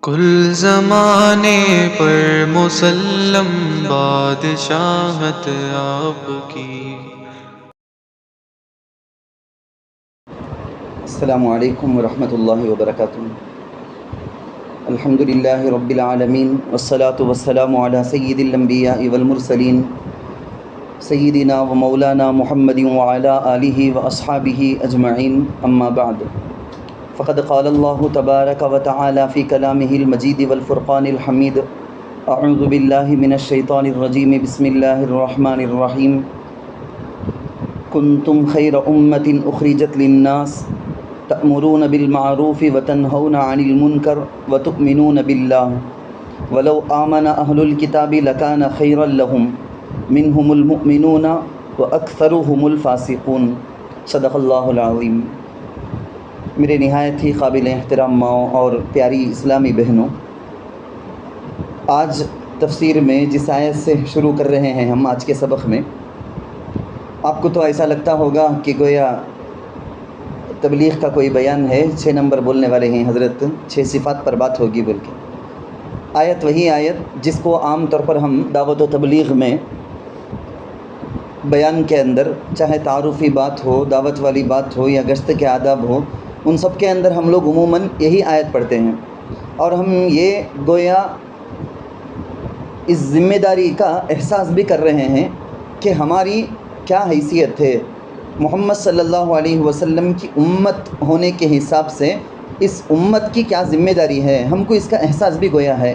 کل زمانے پر مسلم بادشاہت آپ کی۔ السلام علیکم ورحمۃ اللہ وبرکاتہ۔ الحمد للہ رب العالمین والصلاة والسلام علی سید الانبیاء والمرسلین سیدنا و مولانا محمد وعلی آلہ واصحابہ اجمعین، اما بعد، فقد قال اللہ تبارک و تعالی فی کلامہ المجید والفرقان الحمید، اعوذ باللہ من الشیطان الرجیم، بسم اللہ الرحمن الرحیم۔ کنتم خیر امۃ اخرجت للناس تأمرون بالمعروف وتنہون عن المنکر وتؤمنون باللہ ولو آمن اہل الکتاب لکان خیرا لہم منہم المؤمنون واکثرهم الفاسقون۔ صدق اللہ العظیم۔ میرے نہایت ہی قابل احترام ماؤں اور پیاری اسلامی بہنوں، آج تفسیر میں جس آیت سے شروع کر رہے ہیں ہم آج کے سبق میں، آپ کو تو ایسا لگتا ہوگا کہ گویا تبلیغ کا کوئی بیان ہے، 6 نمبر بولنے والے ہیں حضرت، 6 صفات پر بات ہوگی بول کے۔ آیت وہی آیت جس کو عام طور پر ہم دعوت و تبلیغ میں بیان کے اندر، چاہے تعارفی بات ہو، دعوت والی بات ہو یا گشت کے آداب ہو، ان سب کے اندر ہم لوگ عموماً یہی آیت پڑھتے ہیں، اور ہم یہ گویا اس ذمہ داری کا احساس بھی کر رہے ہیں کہ ہماری کیا حیثیت ہے، محمد صلی اللہ علیہ وسلم کی امت ہونے کے حساب سے اس امت کی کیا ذمہ داری ہے، ہم کو اس کا احساس بھی گویا ہے۔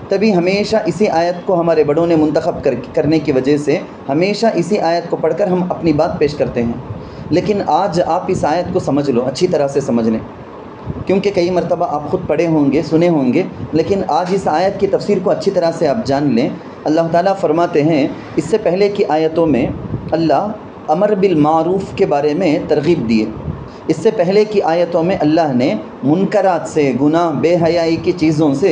تبھی ہمیشہ اسی آیت کو ہمارے بڑوں نے منتخب کرنے کی وجہ سے ہمیشہ اسی آیت کو پڑھ کر ہم اپنی بات پیش کرتے ہیں۔ لیکن آج آپ اس آیت کو سمجھ لو، اچھی طرح سے سمجھ لیں، کیونکہ کئی مرتبہ آپ خود پڑھے ہوں گے، سنے ہوں گے، لیکن آج اس آیت کی تفسیر کو اچھی طرح سے آپ جان لیں۔ اللہ تعالیٰ فرماتے ہیں، اس سے پہلے کی آیتوں میں اللہ امر بالمعروف کے بارے میں ترغیب دیے، اس سے پہلے کی آیتوں میں اللہ نے منکرات سے، گناہ بے حیائی کی چیزوں سے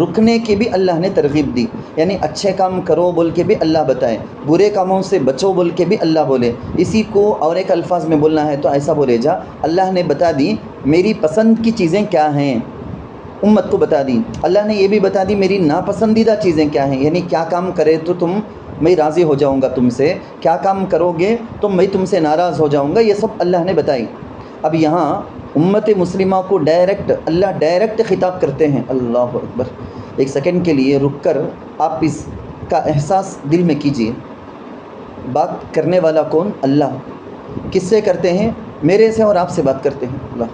رکنے کی بھی اللہ نے ترغیب دی، یعنی اچھے کام کرو بول کے بھی اللہ بتائے، برے کاموں سے بچو بول کے بھی اللہ بولے۔ اسی کو اور ایک الفاظ میں بولنا ہے تو ایسا بولے جا، اللہ نے بتا دی میری پسند کی چیزیں کیا ہیں، امت کو بتا دی۔ اللہ نے یہ بھی بتا دی میری ناپسندیدہ چیزیں کیا ہیں، یعنی کیا کام کرے تو میں راضی ہو جاؤں گا تم سے، کیا کام کرو گے تو میں تم سے ناراض ہو جاؤں گا، یہ سب اللہ نے بتائی۔ اب یہاں امت مسلمہ کو اللہ ڈائریکٹ خطاب کرتے ہیں۔ اللہ اکبر، ایک سیکنڈ کے لیے رک کر آپ اس کا احساس دل میں کیجئے۔ بات کرنے والا کون؟ اللہ۔ کس سے کرتے ہیں؟ میرے سے اور آپ سے بات کرتے ہیں اللہ۔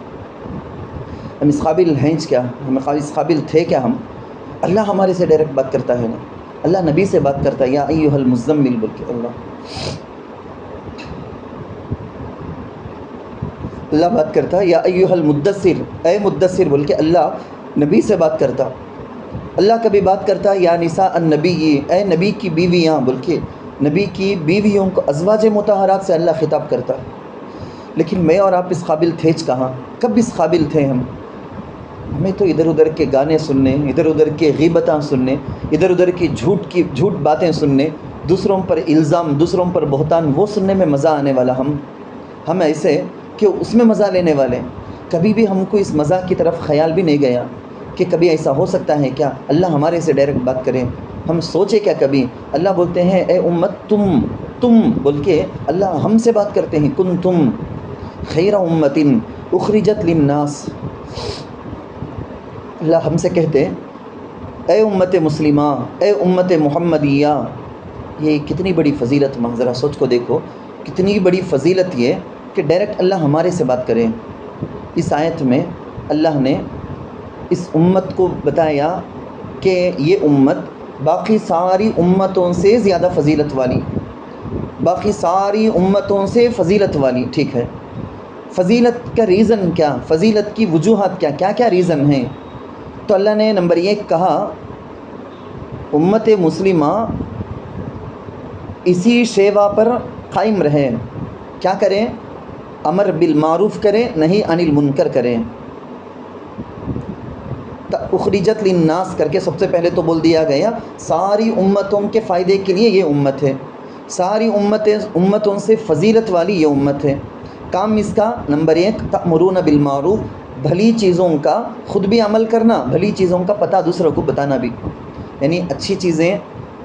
ہم اس قابل ہیں کیا؟ ہم اس قابل تھے کیا ہم؟ اللہ ہمارے سے ڈائریکٹ بات کرتا ہے نا، اللہ نبی سے بات کرتا ہے، یا ایھا المزمل بول کے اللہ بات کرتا ہے، یا ایھا المدثر، اے مدثر بول کے اللہ نبی سے بات کرتا۔ اللہ کبھی بات کرتا ہے یا نساء النبی، اے نبی کی بیویاں بول کے، نبی کی بیویوں کو، ازواج مطہرات سے اللہ خطاب کرتا۔ لیکن میں اور آپ اس قابل تھے کہاں؟ کب اس قابل تھے ہم؟ ہمیں تو ادھر ادھر کے گانے سننے، ادھر ادھر کے غیبتاں سننے، ادھر ادھر کی جھوٹ باتیں سننے، دوسروں پر الزام، دوسروں پر بہتان، وہ سننے میں مزہ آنے والا۔ ہم ایسے کہ اس میں مزہ لینے والے، کبھی بھی ہم کو اس مزہ کی طرف خیال بھی نہیں گیا کہ کبھی ایسا ہو سکتا ہے کیا اللہ ہمارے سے ڈائریکٹ بات کرے؟ ہم سوچے کیا کبھی؟ اللہ بولتے ہیں اے امت تم بول کے اللہ ہم سے بات کرتے ہیں، کنتم خیر امۃ اخرجت للناس، اللہ ہم سے کہتے اے امت مسلمہ، اے امت محمدیہ۔ یہ کتنی بڑی فضیلت، ذرا سوچ کو دیکھو، کتنی بڑی فضیلت یہ کہ ڈائریکٹ اللہ ہمارے سے بات کرے۔ اس آیت میں اللہ نے اس امت کو بتایا کہ یہ امت باقی ساری امتوں سے زیادہ فضیلت والی، باقی ساری امتوں سے فضیلت والی، ٹھیک ہے۔ فضیلت کا ریزن کیا؟ فضیلت کی وجوہات کیا کیا ریزن ہیں؟ تو اللہ نے نمبر 1 کہا امت مسلمہ اسی شیوا پر قائم رہے، کیا کریں؟ امر بالمعروف کریں، نہی عن المنکر کریں۔ اخرجت للناس کر کے سب سے پہلے تو بول دیا گیا ساری امتوں کے فائدے کے لیے یہ امت ہے، ساری امتوں سے فضیلت والی یہ امت ہے۔ کام اس کا نمبر 1 تأمرون بالمعروف، بھلی چیزوں کا خود بھی عمل کرنا، بھلی چیزوں کا پتہ دوسروں کو بتانا بھی، یعنی اچھی چیزیں،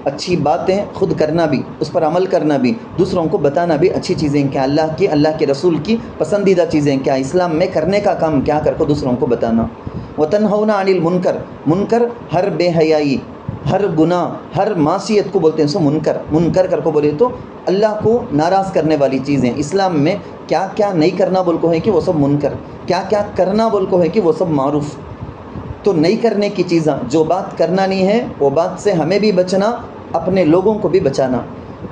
اچھی باتیں خود کرنا بھی، اس پر عمل کرنا بھی، دوسروں کو بتانا بھی اچھی چیزیں کیا، اللہ کے رسول کی پسندیدہ چیزیں کیا، اسلام میں کرنے کا کام کیا کر کو دوسروں کو بتانا۔ وتنہون عن المنکر، منکر ہر بے حیائی، ہر گناہ، ہر معصیت کو بولتے ہیں سو منکر، منکر کر کو بولے تو اللہ کو ناراض کرنے والی چیزیں، اسلام میں کیا کیا نہیں کرنا بول کو ہے کہ وہ سب منکر، کیا کیا کرنا بول کو ہے کہ وہ سب معروف۔ تو نہیں کرنے کی چیزیں، جو بات کرنا نہیں ہے وہ بات سے ہمیں بھی بچنا، اپنے لوگوں کو بھی بچانا،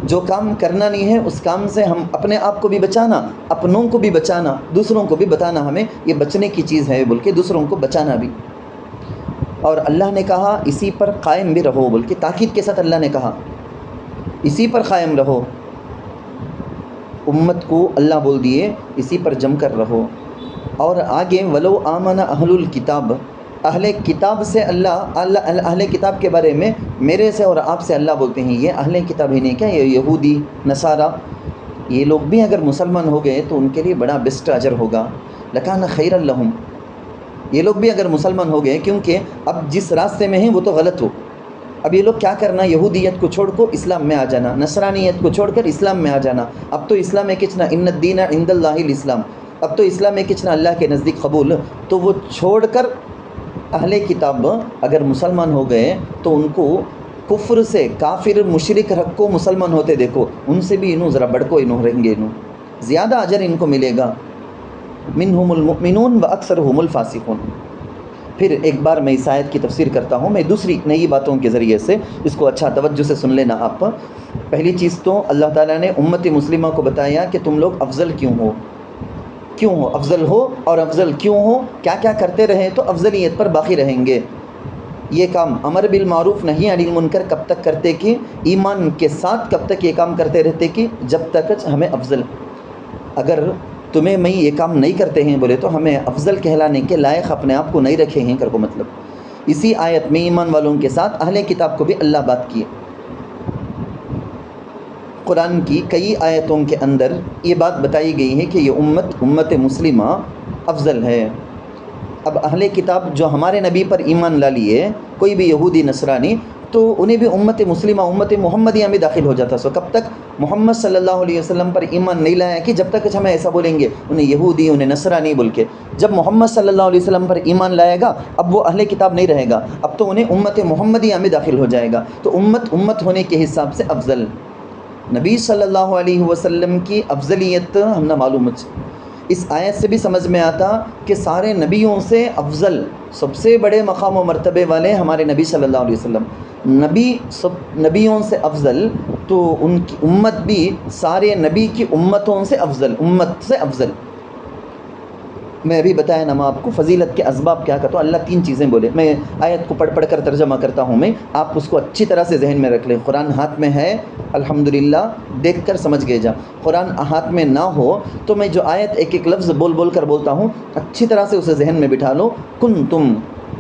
جو کام کرنا نہیں ہے اس کام سے ہم اپنے آپ کو بھی بچانا، اپنوں کو بھی بچانا، دوسروں کو بھی بتانا ہمیں یہ بچنے کی چیز ہے بول کے دوسروں کو بچانا بھی۔ اور اللہ نے کہا اسی پر قائم بھی رہو بول کے، تاکید کے ساتھ اللہ نے کہا اسی پر قائم رہو، امت کو اللہ بول دیے اسی پر جم کر رہو۔ اور آگے ولو آمن اہل الکتاب، اہل کتاب سے اللہ اہل کتاب کے بارے میں میرے سے اور آپ سے اللہ بولتے ہیں یہ اہل کتاب ہی نہیں کیا، یہ یہودی نصارہ، یہ لوگ بھی اگر مسلمان ہو گئے تو ان کے لیے بڑا بیسٹ اجر ہوگا، لکان خیر لہم، یہ لوگ بھی اگر مسلمان ہو گئے، کیونکہ اب جس راستے میں ہیں وہ تو غلط ہو، اب یہ لوگ کیا کرنا، یہودیت کو چھوڑ کو اسلام میں آ جانا، نصرانیت کو چھوڑ کر اسلام میں آ جانا، اب تو اسلام ہے کچنا ان الدین عند اللہ الاسلام، اب تو اسلام ہے کچنا اللہ کے نزدیک قبول، تو وہ چھوڑ کر اہل کتاب اگر مسلمان ہو گئے تو ان کو کفر سے، کافر مشرک رکھ کو مسلمان ہوتے دیکھو، ان سے بھی انہوں ذرا بڑھ کو انہوں رہیں گے، انہوں زیادہ اجر ان کو ملے گا، منہم المؤمنون و اکثرہم الفاسقون۔ پھر ایک بار میں اس آیت کی تفسیر کرتا ہوں، میں دوسری نئی باتوں کے ذریعے سے، اس کو اچھا توجہ سے سن لینا آپ۔ پہلی چیز تو اللہ تعالیٰ نے امت مسلمہ کو بتایا کہ تم لوگ افضل کیوں ہو، کیوں ہو افضل ہو، اور افضل کیوں ہو، کیا کیا کرتے رہیں تو افضلیت پر باقی رہیں گے۔ یہ کام امر بالمعروف نہی عن المنکر کب تک کرتے کہ ایمان کے ساتھ، کب تک یہ کام کرتے رہتے کہ جب تک ہمیں افضل، اگر تمہیں میں یہ کام نہیں کرتے ہیں بولے تو ہمیں افضل کہلانے کے لائق اپنے آپ کو نہیں رکھے ہیں کر کو مطلب۔ اسی آیت میں ایمان والوں کے ساتھ اہل کتاب کو بھی اللہ بات کیے، قرآن کی کئی آیتوں کے اندر یہ بات بتائی گئی ہے کہ یہ امت مسلمہ افضل ہے۔ اب اہل کتاب جو ہمارے نبی پر ایمان لا لیے، کوئی بھی یہودی نصرانی، تو انہیں بھی امت مسلمہ، امت محمدیہ میں داخل ہو جاتا۔ سو کب تک محمد صلی اللہ علیہ وسلم پر ایمان نہیں لایا کہ جب تک ہمیں ایسا بولیں گے انہیں یہودی، انہیں نصرانی بول کے، جب محمد صلی اللہ علیہ وسلم پر ایمان لائے گا اب وہ اہل کتاب نہیں رہے گا، اب تو انہیں امت محمدیہ میں داخل ہو جائے گا۔ تو امت ہونے کے حساب سے افضل، نبی صلی اللہ علیہ وسلم کی افضلیت ہم نہ معلوم۔ اس آیت سے بھی سمجھ میں آتا کہ سارے نبیوں سے افضل، سب سے بڑے مقام و مرتبے والے ہمارے نبی صلی اللہ علیہ وسلم، نبی سب نبیوں سے افضل، تو ان کی امت بھی سارے نبی کی امتوں سے افضل، امت سے افضل۔ میں ابھی بتایا نا آپ کو فضیلت کے اسباب کیا کہتا ہوں، اللہ تین چیزیں بولے، میں آیت کو پڑھ پڑھ کر ترجمہ کرتا ہوں، میں آپ اس کو اچھی طرح سے ذہن میں رکھ لیں۔ قرآن ہاتھ میں ہے الحمدللہ، دیکھ کر سمجھ گئے جا، قرآن ہاتھ میں نہ ہو تو میں جو آیت ایک ایک لفظ بول بول کر بولتا ہوں اچھی طرح سے اسے ذہن میں بٹھا لو۔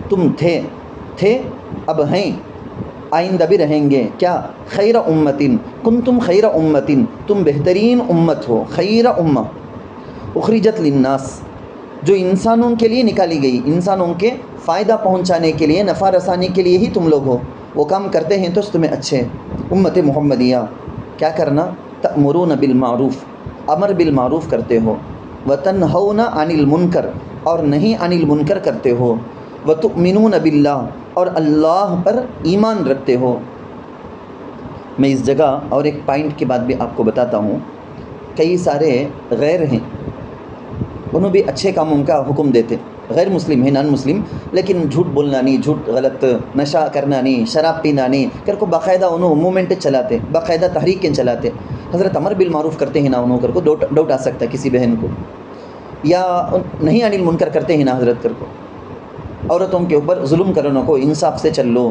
تم تھے اب ہیں، آئندہ بھی رہیں گے، کیا خیر امتن، کنتم خیر امتن، تم بہترین امت ہو، خیر امہ اخرجت للناس، جو انسانوں کے لیے نکالی گئی، انسانوں کے فائدہ پہنچانے کے لیے، نفع رسانی کے لیے ہی تم لوگ ہو، وہ کام کرتے ہیں تو تمہیں اچھے۔ امت محمدیہ کیا کرنا، تأمرون بالمعروف، امر بالمعروف کرتے ہو، وتنہون عن المنکر، اور نہیں عن المنکر کرتے ہو، وتؤمنون باللہ، اور اللہ پر ایمان رکھتے ہو۔ میں اس جگہ اور ایک پوائنٹ کی بات بھی آپ کو بتاتا ہوں، کئی سارے غیر ہیں، انہوں بھی اچھے کاموں کا حکم دیتے، غیر مسلم ہیں، نان مسلم، لیکن جھوٹ بولنا نہیں، جھوٹ غلط، نشہ کرنا نہیں، شراب پینا نہیں کر کو باقاعدہ انہوں موومنٹ چلاتے، باقاعدہ تحریکیں چلاتے۔ حضرت امر بالمعروف کرتے ہیں نا انہوں کر کو ڈاؤٹ آ سکتا ہے کسی بہن کو، یا نہیں عن المنکر کرتے ہیں نا حضرت کر کو، عورتوں کے اوپر ظلم کرنے کو انصاف سے چل لو،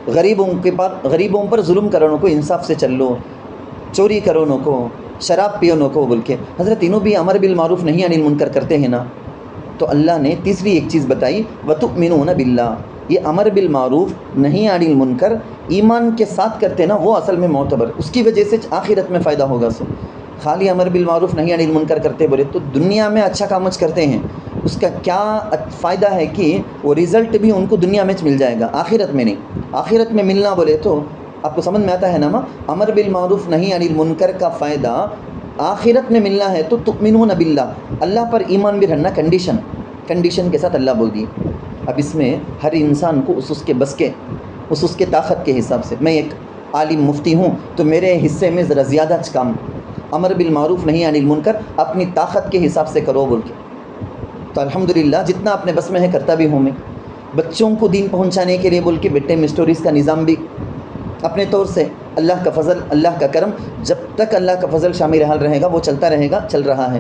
غریبوں پر ظلم کرنے کو انصاف سے چل لو، چوری کرنے کو، شراب پیونوں کو بول کے، حضرت انہوں بھی امر بالمعروف نہیں عن المنکر کرتے ہیں نا۔ تو اللہ نے تیسری ایک چیز بتائی، وتؤمنون باللہ، یہ امر بالمعروف نہیں عن المنکر ایمان کے ساتھ کرتے نا، وہ اصل میں معتبر، اس کی وجہ سے آخرت میں فائدہ ہوگا۔ سو خالی امر بالمعروف نہیں عن المنکر کرتے بولے تو دنیا میں اچھا کامج کرتے ہیں، اس کا کیا فائدہ ہے کہ وہ رزلٹ بھی ان کو دنیا میں مل جائے گا، آخرت میں نہیں۔ آخرت میں ملنا بولے تو آپ کو سمجھ میں آتا ہے نا، امر بالمعروف نہی عن المنکر کا فائدہ آخرت میں ملنا ہے تو تؤمنون باللہ، اللہ پر ایمان بھی رہنا، کنڈیشن کے ساتھ اللہ بول دی۔ اب اس میں ہر انسان کو اس کے بس کے، اس کے طاقت کے حساب سے، میں ایک عالم مفتی ہوں تو میرے حصے میں ذرا زیادہ کام، امر بالمعروف نہی عن المنکر اپنی طاقت کے حساب سے کرو بول کے، تو الحمدللہ جتنا اپنے بس میں ہے کرتا بھی ہوں میں۔ بچوں کو دین پہنچانے کے لیے بول کے بیٹے میں اسٹوریز کا نظام بھی اپنے طور سے، اللہ کا فضل، اللہ کا کرم، جب تک اللہ کا فضل شامل حال رہے گا وہ چلتا رہے گا، چل رہا ہے۔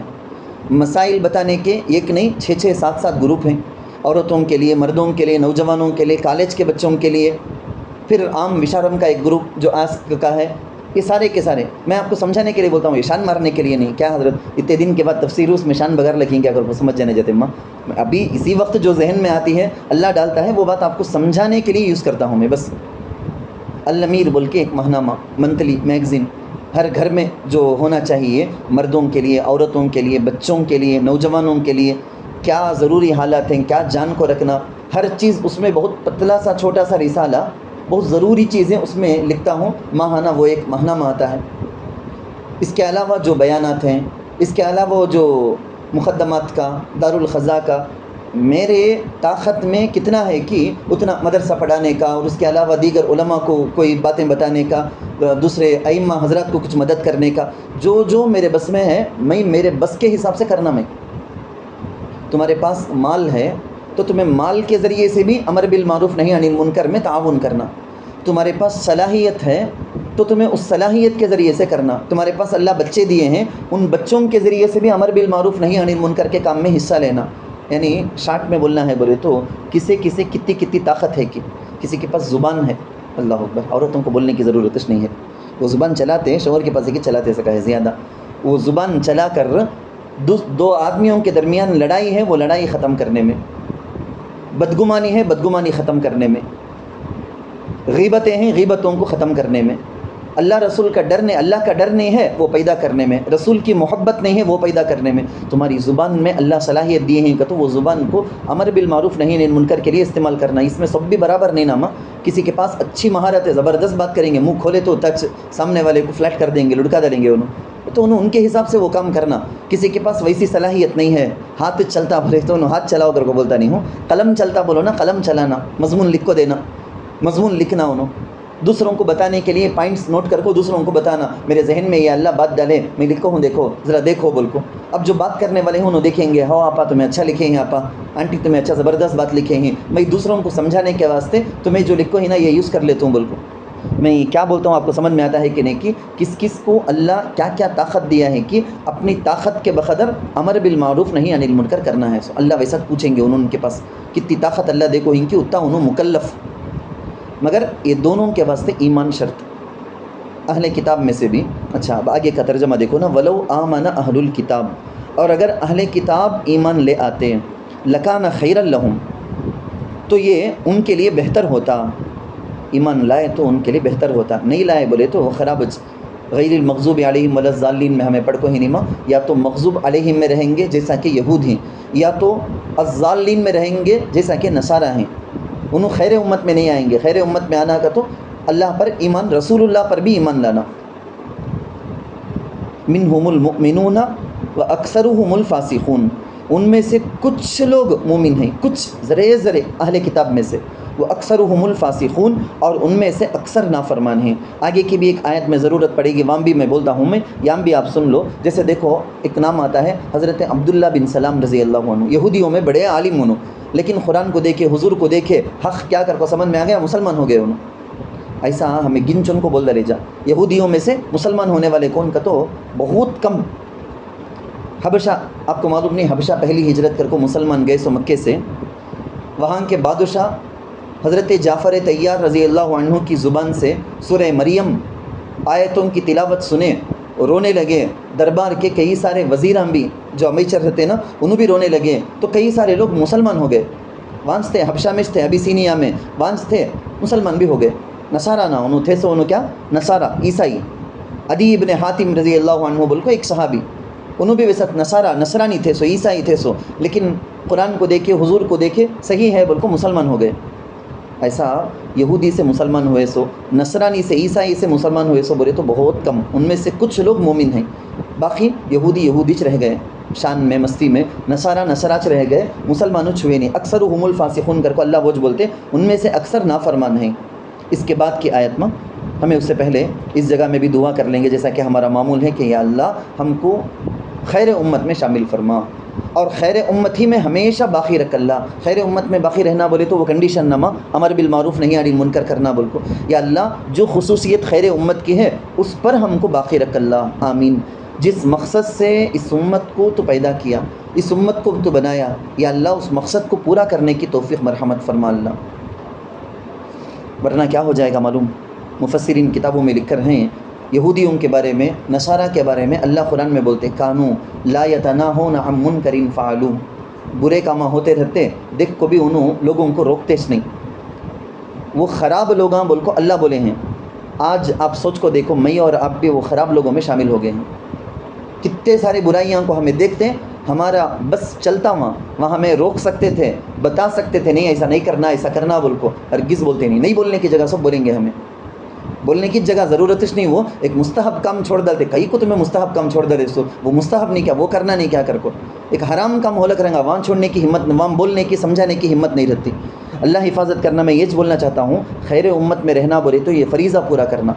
مسائل بتانے کے ایک نہیں 6 7 گروپ ہیں، عورتوں کے لیے، مردوں کے لیے، نوجوانوں کے لیے، کالج کے بچوں کے لیے، پھر عام وشارم کا ایک گروپ جو آسک کا ہے۔ یہ سارے کے سارے میں آپ کو سمجھانے کے لیے بولتا ہوں، یہ شان مارنے کے لیے نہیں۔ کیا حضرت اتنے دن کے بعد تفسیر اس میں شان بغیر لکھیں گے، اگر وہ سمجھ جانے جاتے ماں، ابھی اسی وقت جو ذہن میں آتی ہے اللہ ڈالتا ہے، وہ بات آپ کو سمجھانے کے لیے یوز کرتا ہوں میں بس۔ الامیر بول کے ایک ماہنامہ، منتھلی میگزین، ہر گھر میں جو ہونا چاہیے، مردوں کے لیے، عورتوں کے لیے، بچوں کے لیے، نوجوانوں کے لیے کیا ضروری حالات ہیں، کیا جان کو رکھنا، ہر چیز اس میں بہت پتلا سا چھوٹا سا رسالہ، بہت ضروری چیزیں اس میں لکھتا ہوں ماہانہ، وہ ایک ماہنامہ آتا ہے۔ اس کے علاوہ جو بیانات ہیں، اس کے علاوہ جو مقدمات کا، دارالخزاں کا، میرے طاقت میں کتنا ہے کہ اتنا مدرسہ پڑھانے کا، اور اس کے علاوہ دیگر علماء کو کوئی باتیں بتانے کا، دوسرے ائمہ حضرات کو کچھ مدد کرنے کا، جو میرے بس میں ہے میں میرے بس کے حساب سے کرنا۔ میں تمہارے پاس مال ہے تو تمہیں مال کے ذریعے سے بھی امر بالمعروف نہی عن المنکر میں تعاون کرنا، تمہارے پاس صلاحیت ہے تو تمہیں اس صلاحیت کے ذریعے سے کرنا، تمہارے پاس اللہ بچے دیے ہیں، ان بچوں کے ذریعے سے بھی امر بالمعروف نہی عن المنکر کے کام میں حصہ لینا۔ یعنی شارٹ میں بولنا ہے بولے تو کسی کتنی طاقت ہے، کہ کسی کے پاس زبان ہے، اللہ اکبر، عورتوں کو بولنے کی ضرورت نہیں ہے، وہ زبان چلاتے ہیں، شوہر کے پاس ہے کہ چلاتے سکا ہے زیادہ، وہ زبان چلا کر دو آدمیوں کے درمیان لڑائی ہے، وہ لڑائی ختم کرنے میں، بدگمانی ہے، بدگمانی ختم کرنے میں، غیبتیں ہیں، غیبتوں کو ختم کرنے میں، اللہ رسول کا ڈر نہیں، اللہ کا ڈر نہیں ہے وہ پیدا کرنے میں، رسول کی محبت نہیں ہے وہ پیدا کرنے میں۔ تمہاری زبان میں اللہ صلاحیت دیے ہیں کہ تو وہ زبان کو امر بالمعروف نہی عن المنکر کے لیے استعمال کرنا۔ اس میں سب بھی برابر نہیں نامہ، کسی کے پاس اچھی مہارت ہے، زبردست بات کریں گے، منہ کھولے تو ٹچ سامنے والے کو فلیٹ کر دیں گے، لڑکا ڈالیں گے تو ان کے حساب سے وہ کام کرنا۔ کسی کے پاس ویسی صلاحیت نہیں ہے، ہاتھ چلتا بولے تو ہاتھ چلاؤ کر کو بولتا نہیں ہوں، قلم چلتا بولو نا، قلم چلانا، مضمون لکھ کو دینا، مضمون لکھنا، دوسروں کو بتانے کے لیے پوائنٹس نوٹ کر کو دوسروں کو بتانا، میرے ذہن میں یہ اللہ بات ڈالے میں لکھو ہوں، دیکھو ذرا دیکھو بول کو۔ اب جو بات کرنے والے ہوں انہوں دیکھیں گے، ہاں آپا تمہیں اچھا لکھے ہیں، آپا آنٹی تمہیں اچھا زبردست بات لکھے ہیں، میں دوسروں کو سمجھانے کے واسطے تمہیں جو لکھو ہے نا یہ یوز کر لیتا ہوں بول کو۔ میں کیا بولتا ہوں آپ کو سمجھ میں آتا ہے کہ نہیں، کہ کس کو اللہ کیا طاقت دیا ہے کہ اپنی طاقت کے بقدر امر بالمعروف نہی عن المنکر کرنا ہے۔ اللہ ویسا پوچھیں گے ان کے پاس کتنی طاقت اللہ دیکھو ان کی، اتنا انہوں مکلف، مگر یہ دونوں کے واسطے ایمان شرط۔ اہل کتاب میں سے بھی، اچھا اب آگے کا ترجمہ دیکھو نا، ولو آمن اہل الکتاب، اور اگر اہل کتاب ایمان لے آتے، لکان خیرا لہم، تو یہ ان کے لیے بہتر ہوتا، ایمان لائے تو ان کے لیے بہتر ہوتا، نہیں لائے بولے تو خراب۔ غیر المغضوب علیہم ولا الضالین میں ہمیں پڑھ کو ہی نہیں، یا تو مغضوب علیہم میں رہیں گے جیسا کہ یہود ہیں، یا تو الضالین میں رہیں گے جیسا کہ نصارہ ہیں، انہوں خیر امت میں نہیں آئیں گے۔ خیر امت میں آنا کا تو اللہ پر ایمان، رسول اللہ پر بھی ایمان لانا۔ منہم المؤمنون واکثرهم الفاسقون، ان میں سے کچھ لوگ مومن ہیں، کچھ ذرے اہل کتاب میں سے، وہ اکثرهم الفاسقون، اور ان میں سے اکثر نافرمان ہیں۔ آگے کی بھی ایک آیت میں ضرورت پڑے گی، وہاں بھی میں بولتا ہوں، میں یہاں بھی آپ سن لو۔ جیسے دیکھو ایک نام آتا ہے حضرت عبداللہ بن سلام رضی اللہ عنہ، یہودیوں میں بڑے عالم انہوں، لیکن قرآن کو دیکھے، حضور کو دیکھے، حق کیا کر کو سمجھ میں آ گیا، مسلمان ہو گئے انہوں۔ ایسا ہمیں گن چن کو بول دے جا، یہودیوں میں سے مسلمان ہونے والے کون کا تو بہت کم۔ حبشہ، آپ کو معلوم نہیں، حبشہ پہلی ہجرت کر کو مسلمان گئے سو مکے سے، وہاں کے بادشاہ حضرت جعفر طیار رضی اللہ عنہ کی زبان سے سورہ مریم آیتوں کی تلاوت سنے، رونے لگے۔ دربار کے کئی سارے وزیراں بھی جو امیچر رہتے نا، انہوں بھی رونے لگے، تو کئی سارے لوگ مسلمان ہو گئے۔ وانس تھے حبشہ میں تھے، ابیسینیا میں وانس تھے، مسلمان بھی ہو گئے۔ نصارہ نہ انہوں تھے سو انہوں کیا، نصارہ، عیسائی۔ عدی ابن حاتم رضی اللہ عنہ بول کو ایک صحابی، انہوں بھی ویسا نصارہ، نصرانی تھے سو، عیسائی تھے سو، لیکن قرآن کو دیکھے, حضور کو دیکھے, صحیح ہے بول کو مسلمان ہو گئے. ایسا یہودی سے مسلمان ہوئے سو, نصرانی سے, عیسائی سے مسلمان ہوئے سو بولے تو بہت کم. ان میں سے کچھ لوگ مومن ہیں, باقی یہودیچ رہ گئے شان میں, مستی میں. نصاراچ رہ گئے, مسلمانوں چھوئے نہیں. اکثرهم الفاسقون کر کو اللہ وج بولتے, ان میں سے اکثر نافرمان ہیں. اس کے بعد کی آیت میں ہمیں اس سے پہلے اس جگہ میں بھی دعا کر لیں گے, جیسا کہ ہمارا معمول ہے کہ یا اللہ ہم کو خیر امت میں شامل فرما, اور خیر امت ہی میں ہمیشہ باقی رکھ. اللہ خیر امت میں باقی رہنا بولے تو وہ کنڈیشن نما امر بالمعروف نہیں عن المنکر کرنا بول کو. یا اللہ جو خصوصیت خیر امت کی ہے اس پر ہم کو باقی رکھ اللہ, آمین. جس مقصد سے اس امت کو تو پیدا کیا, اس امت کو تو بنایا, یا اللہ اس مقصد کو پورا کرنے کی توفیق مرحمت فرما اللہ. ورنہ کیا ہو جائے گا معلوم, مفسرین کتابوں میں لکھ کر ہیں یہودیوں کے بارے میں, نصارہ کے بارے میں اللہ قرآن میں بولتے کانو لا یتناہون عن منکر فعلوا, برے کام ہوتے رہتے دیکھ کو بھی انہوں لوگوں کو روکتےش نہیں. وہ خراب لوگاں بول کو اللہ بولے ہیں. آج آپ سوچ کو دیکھو, میں اور آپ بھی وہ خراب لوگوں میں شامل ہو گئے ہیں. کتنے سارے برائیاں کو ہمیں دیکھتے ہیں, ہمارا بس چلتا وہاں ہمیں روک سکتے تھے, بتا سکتے تھے نہیں ایسا نہیں کرنا, ایسا کرنا بول کو, ہرگز بولتے نہیں بولنے کی جگہ سب بولیں گے. ہمیں بولنے کی جگہ ضرورت نہیں, وہ ایک مستحب کام چھوڑ ڈالتے. کئی کو تمہیں مستحب کام چھوڑ دے سو, وہ مستحب نہیں کیا, وہ کرنا نہیں کیا کر کو, ایک حرام کام ہو لگ رہے گا, وہاں چھوڑنے کی ہمت, وہاں بولنے کی سمجھانے کی ہمت نہیں رہتی. اللہ حفاظت کرنا. میں یہ بولنا چاہتا ہوں, خیر امت میں رہنا بولے تو یہ فریضہ پورا کرنا.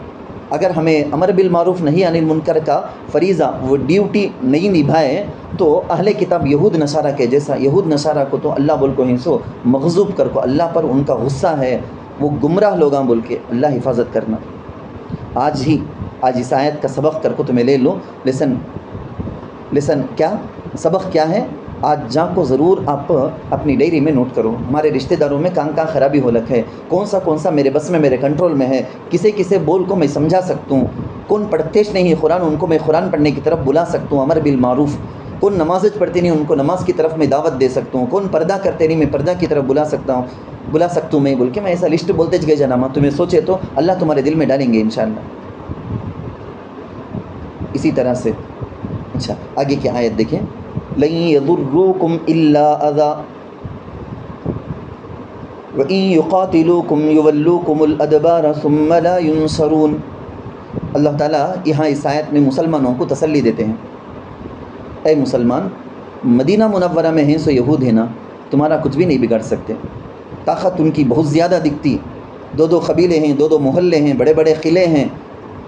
اگر ہمیں امر بالمعروف نہیں عن المنکر کا فریضہ, وہ ڈیوٹی نہیں نبھائے تو اہل کتاب یہود نصارہ کے جیسا, یہود نصارہ کو تو اللہ بول کو ہنسو مغضوب کر کو, اللہ پر ان کا غصہ ہے, وہ گمراہ لوگاں بول کے. اللہ حفاظت کرنا. آج اس آیت کا سبق کر کو تمہیں لے لو. لسن کیا سبق کیا ہے, آج جا کو ضرور آپ اپنی ڈائری میں نوٹ کرو. ہمارے رشتہ داروں میں کہاں خرابی ہو لک ہے, کون سا میرے بس میں, میرے کنٹرول میں ہے, کسے بول کو میں سمجھا سکتا ہوں. کون پڑھتےش نہیں قرآن, ان کو میں قرآن پڑھنے کی طرف بلا سکتا ہوں, امر بالمعروف. کون نماز پڑھتے نہیں, ان کو نماز کی طرف میں دعوت دے سکتا ہوں. کون پردہ کرتے نہیں, میں پردہ کی طرف بلا سکتا ہوں میں بول کے. میں ایسا لسٹ بولتے گئے جنامہ, تمہیں سوچے تو اللہ تمہارے دل میں ڈالیں گے انشاءاللہ. اسی طرح سے اچھا آگے کی آیت دیکھیں, لن يضروكم الا اذى وان يقاتلوكم يولوكم الادبار ثم لا ينصرون. اللہ تعالیٰ یہاں اس آیت میں مسلمانوں کو تسلی دیتے ہیں, اے مسلمان مدینہ منورہ میں ہیں سو یہود ہیں نا, تمہارا کچھ بھی نہیں بگاڑ سکتے. طاقت ان کی بہت زیادہ دکھتی, 2 قبیلے ہیں, 2 محلے ہیں, بڑے بڑے قلعے ہیں,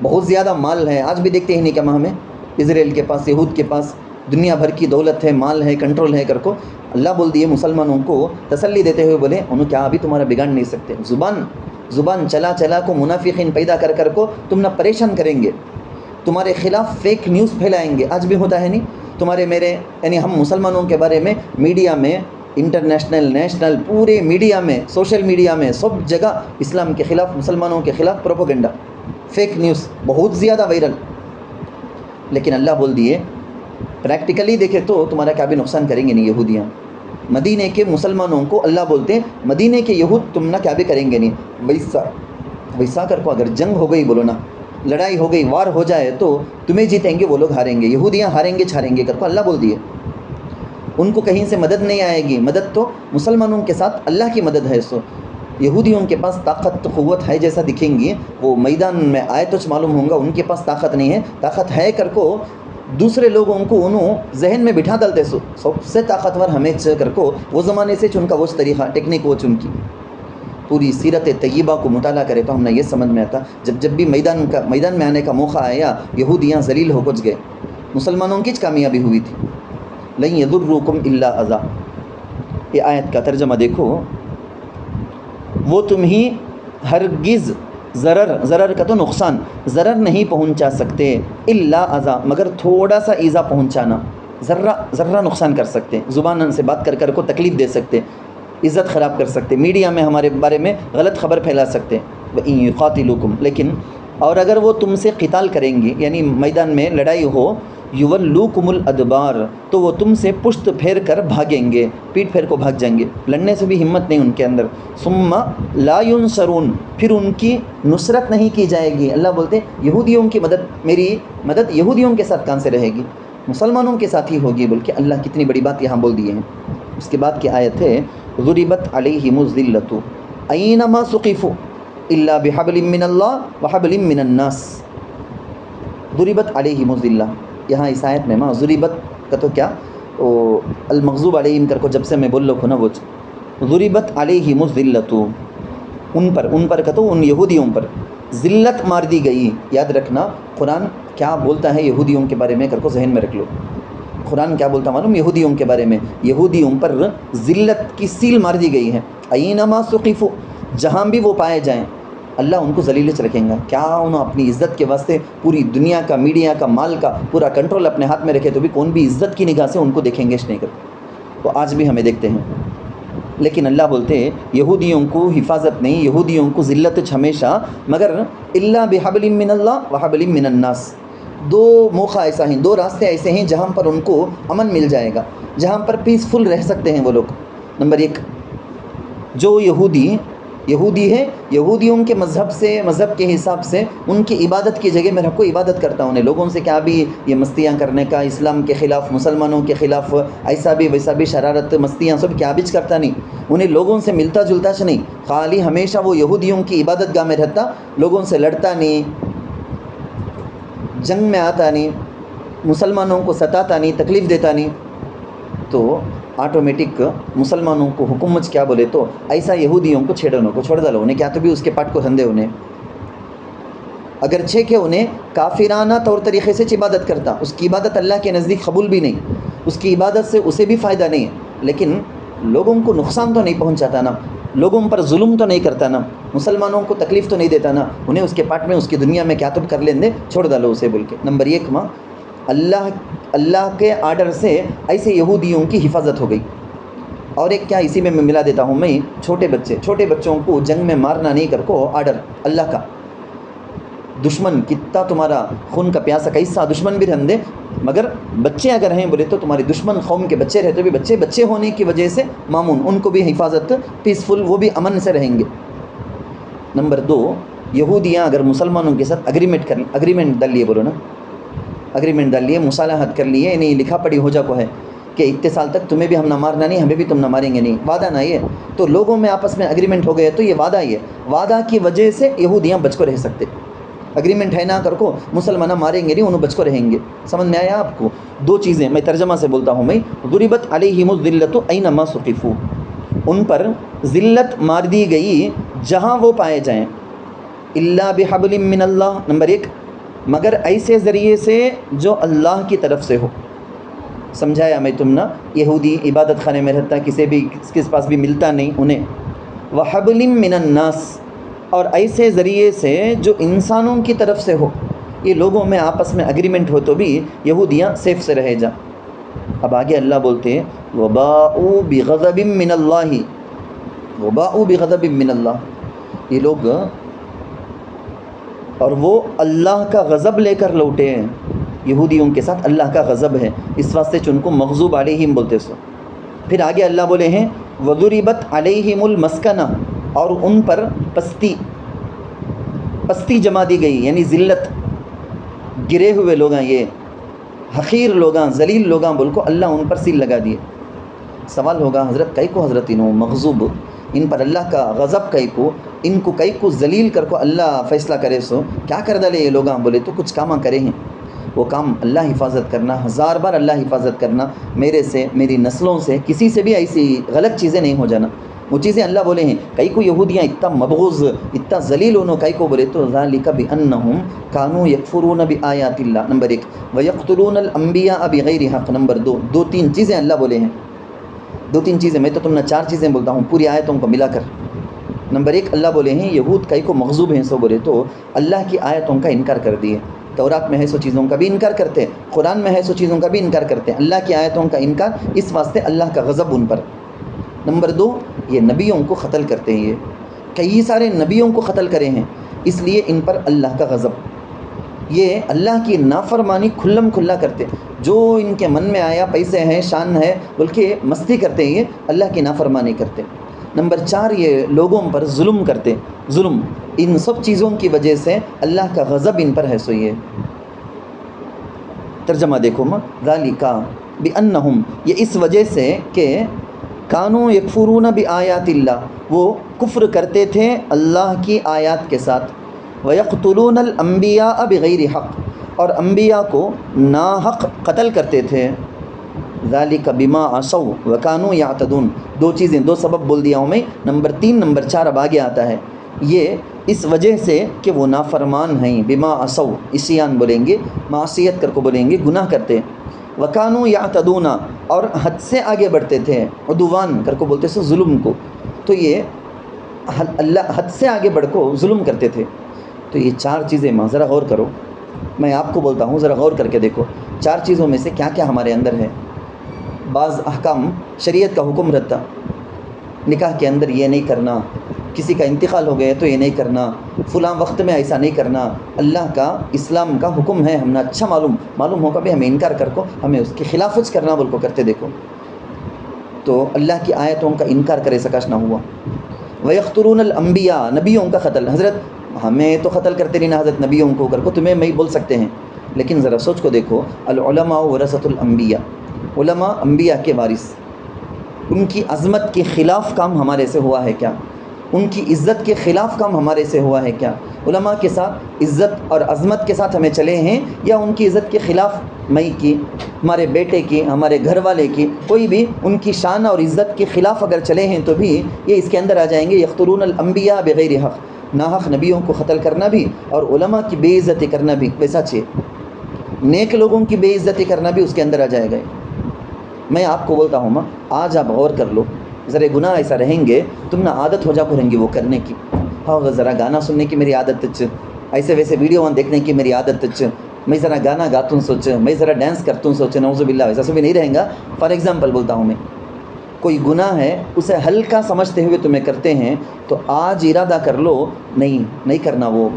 بہت زیادہ مال ہے. آج بھی دیکھتے ہیں نہیں کہ ہمیں اسرائیل کے پاس, یہود کے پاس دنیا بھر کی دولت ہے, مال ہے, کنٹرول ہے کر کو. اللہ بول دیے مسلمانوں کو تسلی دیتے ہوئے بولے انہوں کیا ابھی تمہارا بگاڑ نہیں سکتے. زبان چلا کو منافقین پیدا کر کو تم نہ پریشان کریں گے, تمہارے خلاف فیک نیوز پھیلائیں گے. آج بھی ہوتا ہے نہیں تمہارے میرے, یعنی ہم مسلمانوں کے بارے میں میڈیا میں, انٹرنیشنل نیشنل پورے میڈیا میں, سوشل میڈیا میں, سب جگہ اسلام کے خلاف, مسلمانوں کے خلاف پروپیگنڈا, فیک نیوز بہت زیادہ وائرل. لیکن اللہ بول دیے پریکٹیکلی دیکھے تو تمہارا کیا بھی نقصان کریں گے نہیں یہودیاں. مدینے کے مسلمانوں کو اللہ بولتے ہیں مدینے کے یہود تم نہ کیا بھی کریں گے نہیں. ویسا کر کو اگر جنگ ہو گئی بولو نا, لڑائی ہو گئی, وار ہو جائے تو تمہیں جیتیں گے, وہ لوگ ہاریں گے. یہودیاں ہاریں گے چھاریں گے کر کو اللہ بول دیے. ان کو کہیں سے مدد نہیں آئے گی, مدد تو مسلمانوں کے ساتھ اللہ کی مدد ہے. سو یہودیوں کے پاس طاقت قوت ہے جیسا دکھیں گی, وہ میدان میں آئے تو معلوم ہوں گا ان کے پاس طاقت نہیں ہے. طاقت ہے کر کو دوسرے لوگوں کو انہوں ذہن میں بٹھا ڈالتے. سب سے طاقتور ہمیں کر کو وہ زمانے سے چن کا وہ طریقہ ٹیکنیک وہ چن کی. پوری سیرت طیبہ کو مطالعہ کرے تو ہم نے یہ سمجھ میں آتا, جب بھی میدان میں آنے کا موقع آیا یہودیاں ذلیل ہو کچھ گئے, مسلمانوں کی کامیابی ہوئی تھی. لن یضروکم الا اذى, یہ آیت کا ترجمہ دیکھو, وہ تمہیں ہرگز ضرر کا تو نقصان, ضرر نہیں پہنچا سکتے, الا اذى مگر تھوڑا سا ایزا پہنچانا, ذرہ نقصان کر سکتے, زبان سے بات کر کو تکلیف دے سکتے, عزت خراب کر سکتے, میڈیا میں ہمارے بارے میں غلط خبر پھیلا سکتے. وَإِن يُقَاتِلُوكُمْ لیکن اور اگر وہ تم سے قتال کریں گی, یعنی میدان میں لڑائی ہو, یولوکم الادبار تو وہ تم سے پشت پھیر کر بھاگیں گے, پیٹ پھیر کو بھاگ جائیں گے, لڑنے سے بھی ہمت نہیں ان کے اندر. ثم لا ينصرون پھر ان کی نصرت نہیں کی جائے گی. اللہ بولتے یہودیوں کی مدد, میری مدد یہودیوں کے ساتھ کہاں سے رہے گی, مسلمانوں کے ساتھ ہی ہوگی. بلکہ اللہ کتنی بڑی بات یہاں بول دیے ہیں. اس کے بعد کی آیت ہے ضربت علیہم الذلۃ اینما ثقفوا الا بحبل من اللہ وحبل من الناس. ضربت علیہم الذلہ، یہاں اس آیت میں ضربت کا تو کیا المغضوب علیہم کر کو جب سے میں بول لو نا وہ ضربت علیہم الذلۃ، ان پر کا تو ان یہودیوں پر ذلت مار دی گئی. یاد رکھنا قرآن کیا بولتا ہے یہودیوں کے بارے میں کر کو ذہن میں رکھ لو. قرآن کیا بولتا معلوم یہودیوں کے بارے میں، یہودیوں پر ذلت کی سیل مار دی گئی ہے. اینما ثقفوا، جہاں بھی وہ پائے جائیں اللہ ان کو ذلیل سے رکھیں گا. کیا انہوں اپنی عزت کے واسطے پوری دنیا کا میڈیا کا مال کا پورا کنٹرول اپنے ہاتھ میں رکھے تو بھی کون بھی عزت کی نگاہ سے ان کو دیکھیں گے نہیں کرتے. تو آج بھی ہمیں دیکھتے ہیں، لیکن اللہ بولتے ہیں یہودیوں کو حفاظت نہیں، یہودیوں کو ذلت ہمیشہ، مگر الا بحبل من اللہ وحبل من الناس. دو موقع ایسا ہیں، دو راستے ایسے ہیں جہاں پر ان کو امن مل جائے گا، جہاں پر پیسفل رہ سکتے ہیں وہ لوگ. نمبر ایک، جو یہودی ہے، یہودیوں کے مذہب کے حساب سے ان کی عبادت کی جگہ میں رکھو عبادت کرتا ہوں. انہیں لوگوں سے کیا بھی یہ مستیاں کرنے کا، اسلام کے خلاف مسلمانوں کے خلاف ایسا بھی ویسا بھی شرارت مستیاں سب کیا بھی کرتا نہیں. انہیں لوگوں سے ملتا جلتا نہیں، خالی ہمیشہ وہ یہودیوں کی عبادت گاہ میں رہتا، لوگوں سے لڑتا نہیں، جنگ میں آتا نہیں، مسلمانوں کو ستاتا نہیں، تکلیف دیتا نہیں. تو آٹومیٹک مسلمانوں کو حکومت کیا بولے تو ایسا یہودیوں کو چھیڑنوں کو چھوڑ ڈالو. انہیں کیا تو بھی اس کے پاٹ کو دھندے انہیں، اگرچہ کہ انہیں کافرانہ طور طریقے سے عبادت کرتا، اس کی عبادت اللہ کے نزدیک قبول بھی نہیں، اس کی عبادت سے اسے بھی فائدہ نہیں ہے، لیکن لوگوں کو نقصان تو نہیں پہنچاتا نا، لوگوں پر ظلم تو نہیں کرتا نا، مسلمانوں کو تکلیف تو نہیں دیتا نا. انہیں اس کے پاٹ میں اس کی دنیا میں کیا تو کر لیں دے، چھوڑ ڈالو اسے بول کے. نمبر ایک اللہ کے آرڈر سے ایسے یہودیوں کی حفاظت ہو گئی. اور ایک کیا اسی میں ملا دیتا ہوں میں، چھوٹے بچوں کو جنگ میں مارنا نہیں کر کو آرڈر اللہ کا. دشمن کتنا تمہارا خون کا پیاسا کیسا دشمن بھی رہن دے، مگر بچے اگر ہیں بولے تو تمہاری دشمن قوم کے بچے رہتے بھی بچے ہونے کی وجہ سے معمون ان کو بھی حفاظت پیسفل، وہ بھی امن سے رہیں گے. نمبر دو، یہودیاں اگر مسلمانوں کے ساتھ اگریمنٹ ڈال لیے، بولو نا اگریمنٹ ڈال لیے، مصالحت کر لیے، نہیں لکھا پڑھی ہو جا کو ہے کہ اتنے سال تک تمہیں بھی ہم نہ مارنا نہیں، ہمیں بھی تم نہ ماریں گے نہیں، وعدہ نہ یہ تو لوگوں میں آپس میں اگریمنٹ ہو گئے تو یہ وعدہ کی وجہ سے یہودیاں بچ کو رہ سکتے. اگریمنٹ ہے نہ کر کو مسلمانہ ماریں گے نہیں، انہوں بچ کو رہیں گے. سمجھ میں آیا آپ کو؟ دو چیزیں میں ترجمہ سے بولتا ہوں میں. ضربت علیہم الذلۃ اینما ثقفوا، ان پر ذلت مار دی گئی جہاں وہ پائے جائیں. الا بحبل من اللہ، نمبر ایک، مگر ایسے ذریعے سے جو اللہ کی طرف سے ہو. سمجھایا میں تم نا، یہودی عبادت خانے میں رہتا، کس پاس بھی ملتا نہیں انہیں. وحبل من الناس، اور ایسے ذریعے سے جو انسانوں کی طرف سے ہو. یہ لوگوں میں آپس میں اگریمنٹ ہو تو بھی یہودیاں سیف سے رہے جا. اب آگے اللہ بولتے ہیں وباؤوا بغضب من اللہ، وباؤوا بغضب من اللہ، یہ لوگ اور وہ اللہ کا غضب لے کر لوٹے ہیں. یہودیوں کے ساتھ اللہ کا غضب ہے، اس واسطے ان کو مغضوب علیہم بولتے سو. پھر آگے اللہ بولے ہیں وضربت علیہم المسکنہ، اور ان پر پستی جما دی گئی، یعنی ذلت، گرے ہوئے لوگاں، یہ حقیر لوگاں، ذلیل لوگاں بول کو اللہ ان پر سیل لگا دیے. سوال ہوگا حضرت کئی کو حضرت انہوں مغضوب، ان پر اللہ کا غضب کئی کو، ان کو کئی کو ذلیل کر کو اللہ فیصلہ کرے سو کیا کر ڈالے یہ لوگاں؟ بولے تو کچھ کام کرے ہیں. وہ کام اللہ حفاظت کرنا، 1000 بار اللہ حفاظت کرنا، میرے سے، میری نسلوں سے، کسی سے بھی ایسی غلط چیزیں نہیں ہو جانا. وہ چیزیں اللہ بولے ہیں. کئی کو یہودیاں اتنا مبغوض، اتنا ذلیل انہوں، کئی کو بولے تو ذالک بانہم کانوا یکفرون بآیات اللہ، نمبر 1، ویقتلون الانبیاء بغیر حق، نمبر 2. 2-3 چیزیں اللہ بولے ہیں، 2-3 چیزیں، میں تو تم نے 4 چیزیں بولتا ہوں پوری آیتوں کو ملا کر. نمبر 1 اللہ بولے ہیں یہود کئی کو مغضوب ہیں، سو بولے تو اللہ کی آیتوں کا انکار کر دیے. تورات میں ہے سو چیزوں کا بھی انکار کرتے، قرآن میں ہے سو چیزوں کا بھی انکار کرتے. اللہ کی آیتوں کا انکار، اس واسطے اللہ کا غضب ان پر. نمبر 2 یہ نبیوں کو قتل کرتے ہیں، یہ کئی سارے نبیوں کو قتل کرے ہیں، اس لیے ان پر اللہ کا غضب. یہ اللہ کی نافرمانی کھلم کھلا کرتے، جو ان کے من میں آیا، پیسے ہیں، شان ہے بول کے مستی کرتے ہیں، یہ اللہ کی نافرمانی کرتے. نمبر 4 یہ لوگوں پر ظلم کرتے، ظلم. ان سب چیزوں کی وجہ سے اللہ کا غضب ان پر ہے. سو یہ ترجمہ دیکھو ذالک بانہم، یہ اس وجہ سے کہ کانو یکفرون بآیاتِ اللہ، وہ کفر کرتے تھے اللہ کی آیات کے ساتھ، ویقتلون الانبیاء بغیر حق، اور انبیاء کو ناحق قتل کرتے تھے، ذالک بما عصوا وکانوا یعتدون، دو چیزیں، دو سبب بول دیا ہوں میں، نمبر 3 نمبر 4 اب آگے آتا ہے، یہ اس وجہ سے کہ وہ نافرمان ہیں، بما عصوا عصیان بولیں گے، معصیت کر کو بولیں گے، گناہ کرتے، وکانوا یعتدون اور حد سے آگے بڑھتے تھے، عدوان کر کو بولتے سو ظلم کو، تو یہ اللہ حد سے آگے بڑھ کو ظلم کرتے تھے۔ تو یہ 4 چیزیں ماں ذرا غور کرو، میں آپ کو بولتا ہوں ذرا غور کر کے دیکھو 4 چیزوں میں سے کیا کیا ہمارے اندر ہے۔ بعض احکام شریعت کا حکم رہتا، نکاح کے اندر یہ نہیں کرنا، کسی کا انتقال ہو گیا تو یہ نہیں کرنا، فلاں وقت میں ایسا نہیں کرنا، اللہ کا اسلام کا حکم ہے، ہم نے اچھا معلوم ہوگا بھی ہمیں انکار کر کو ہمیں اس کی خلافت کرنا بول کو کرتے دیکھو، تو اللہ کی آیتوں کا انکار کرے سکاش نہ ہوا۔ وَيَقْتُلُونَ الْأَنْبِيَاءَ، نبیوں کا قتل، حضرت ہمیں تو قتل کرتے نہیں نا حضرت نبیوں کو کر کو، تمہیں میں بول سکتے ہیں، لیکن ذرا سوچ کو دیکھو، العلماء ورثۃ الانبیاء، علماء انبیاء کے وارث، ان کی عظمت کے خلاف کام ہمارے سے ہوا ہے کیا؟ ان کی عزت کے خلاف کام ہمارے سے ہوا ہے کیا؟ علماء کے ساتھ عزت اور عظمت کے ساتھ ہمیں چلے ہیں، یا ان کی عزت کے خلاف مئی کی، ہمارے بیٹے کی، ہمارے گھر والے کی، کوئی بھی ان کی شان اور عزت کے خلاف اگر چلے ہیں تو بھی یہ اس کے اندر آ جائیں گے، یقتلون الانبیاء بغیر حق، ناحق نبیوں کو قتل کرنا بھی اور علماء کی بے عزتی کرنا بھی ویسا چاہیے، نیک لوگوں کی بے عزتی کرنا بھی اس کے اندر آ جائے گا۔ میں آپ کو بولتا ہوں ماں، آج آپ غور کر لو، ذرا گناہ ایسا رہیں گے تم نہ عادت ہو جا کریں گے وہ کرنے کی، ہاں ذرا گانا سننے کی میری عادت تچ، ایسے ویسے ویڈیو وہاں دیکھنے کی میری عادت تچ، میں ذرا گانا گاتا ہوں سوچ، میں ذرا ڈانس کرتا ہوں سوچ، نعوذ باللہ ویسا سب بھی نہیں رہیں گا۔ فار ایگزامپل بولتا ہوں میں، کوئی گناہ ہے اسے ہلکا سمجھتے ہوئے تمہیں کرتے ہیں تو آج ارادہ کر لو نہیں کرنا وہ،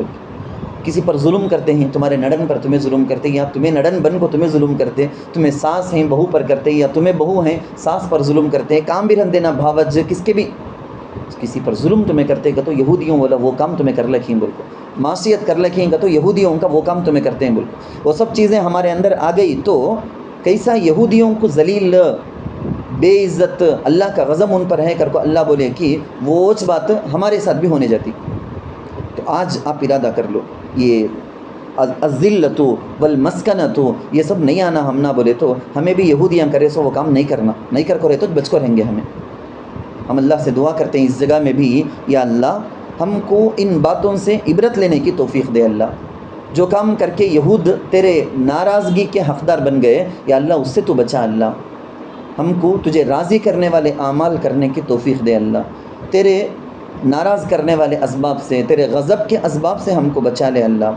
کسی پر ظلم کرتے ہیں، تمہارے نڑن پر تمہیں ظلم کرتے، یا تمہیں نڑن بن کو تمہیں ظلم کرتے، تمہیں ساس ہیں بہو پر کرتے، یا تمہیں بہو ہیں ساس پر ظلم کرتے، کام بھی رکھ دینا بھاوج کس کے بھی، کسی پر ظلم تمہیں کرتے گا تو یہودیوں والا وہ کام تمہیں کر لکھیں بول کو، معصیت کر لکھیں گا تو یہودیوں کا وہ کام تمہیں کرتے ہیں بول کو، وہ سب چیزیں ہمارے اندر آ گئی تو کیسا یہودیوں کو ذلیل بے عزت، اللہ کا غضب ان پر ہے کر کو اللہ بولے کہ وہ بات ہمارے ساتھ بھی ہونے جاتی۔ تو آج آپ ارادہ کر لو، یہ الذلۃ والمسکنۃ یہ سب نہیں آنا، ہم نہ بولے تو ہمیں بھی یہودیاں کرے سو وہ کام نہیں کرنا، نہیں کر کو رہے تو بچ کو رہیں گے۔ ہم اللہ سے دعا کرتے ہیں اس جگہ میں بھی، یا اللہ ہم کو ان باتوں سے عبرت لینے کی توفیق دے، اللہ جو کام کر کے یہود تیرے ناراضگی کے حقدار بن گئے، یا اللہ اس سے تو بچا، اللہ ہم کو تجھے راضی کرنے والے اعمال کرنے کی توفیق دے، اللہ تیرے ناراض کرنے والے اسباب سے، تیرے غضب کے اسباب سے ہم کو بچا لے، اللہ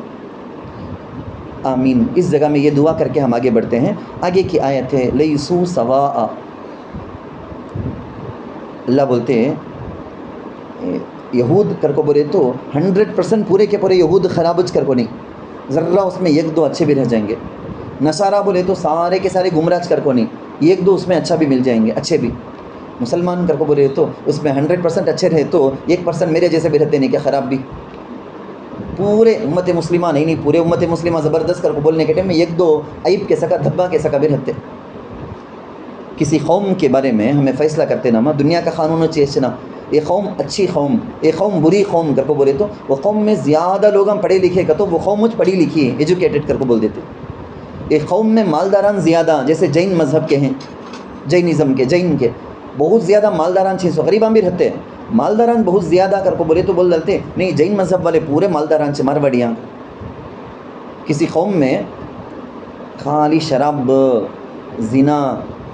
آمین۔ اس جگہ میں یہ دعا کر کے ہم آگے بڑھتے ہیں۔ آگے کی آیت ہے لیسوا سواء، اللہ بولتے ہیں یہود کر کو بولے تو 100% پورے کے پورے یہود خرابج کر کو نہیں، ذرہ اس میں 1-2 اچھے بھی رہ جائیں گے۔ نصارہ بولے تو سارے کے سارے گمراہ کر کو نہیں، 1-2 اس میں اچھا بھی مل جائیں گے، اچھے بھی۔ مسلمان کر کو بولے تو اس میں 100% اچھے رہے تو 1% میرے جیسے بھی رہتے نہیں کہ خراب بھی۔ پورے امت مسلمہ نہیں پورے امت مسلمہ زبردست کر کو بولنے کے ٹائم میں 1-2 عیب کے سکا دھبا کے سکا بھی رہتے۔ کسی قوم کے بارے میں ہمیں فیصلہ کرتے نا دنیا کا قانون چیچنا، یہ قوم اچھی قوم، یہ قوم بری قوم کر کو بولے تو وہ قوم میں زیادہ لوگ ہم پڑھے لکھے کا تو وہ قوم مجھ پڑھی لکھی ہے، ایجوکیٹڈ کر کو بول دیتے۔ یہ قوم میں مالداران زیادہ، جیسے جین مذہب کے ہیں، جینزم کے، جین کے بہت زیادہ مالداران 600 غریباں بھی رہتے ہیں، مالداران بہت زیادہ کر کو بولے تو بول ڈالتے نہیں، جین مذہب والے پورے مالداران سے مارواڑیاں۔ کسی قوم میں خالی شراب، زنا،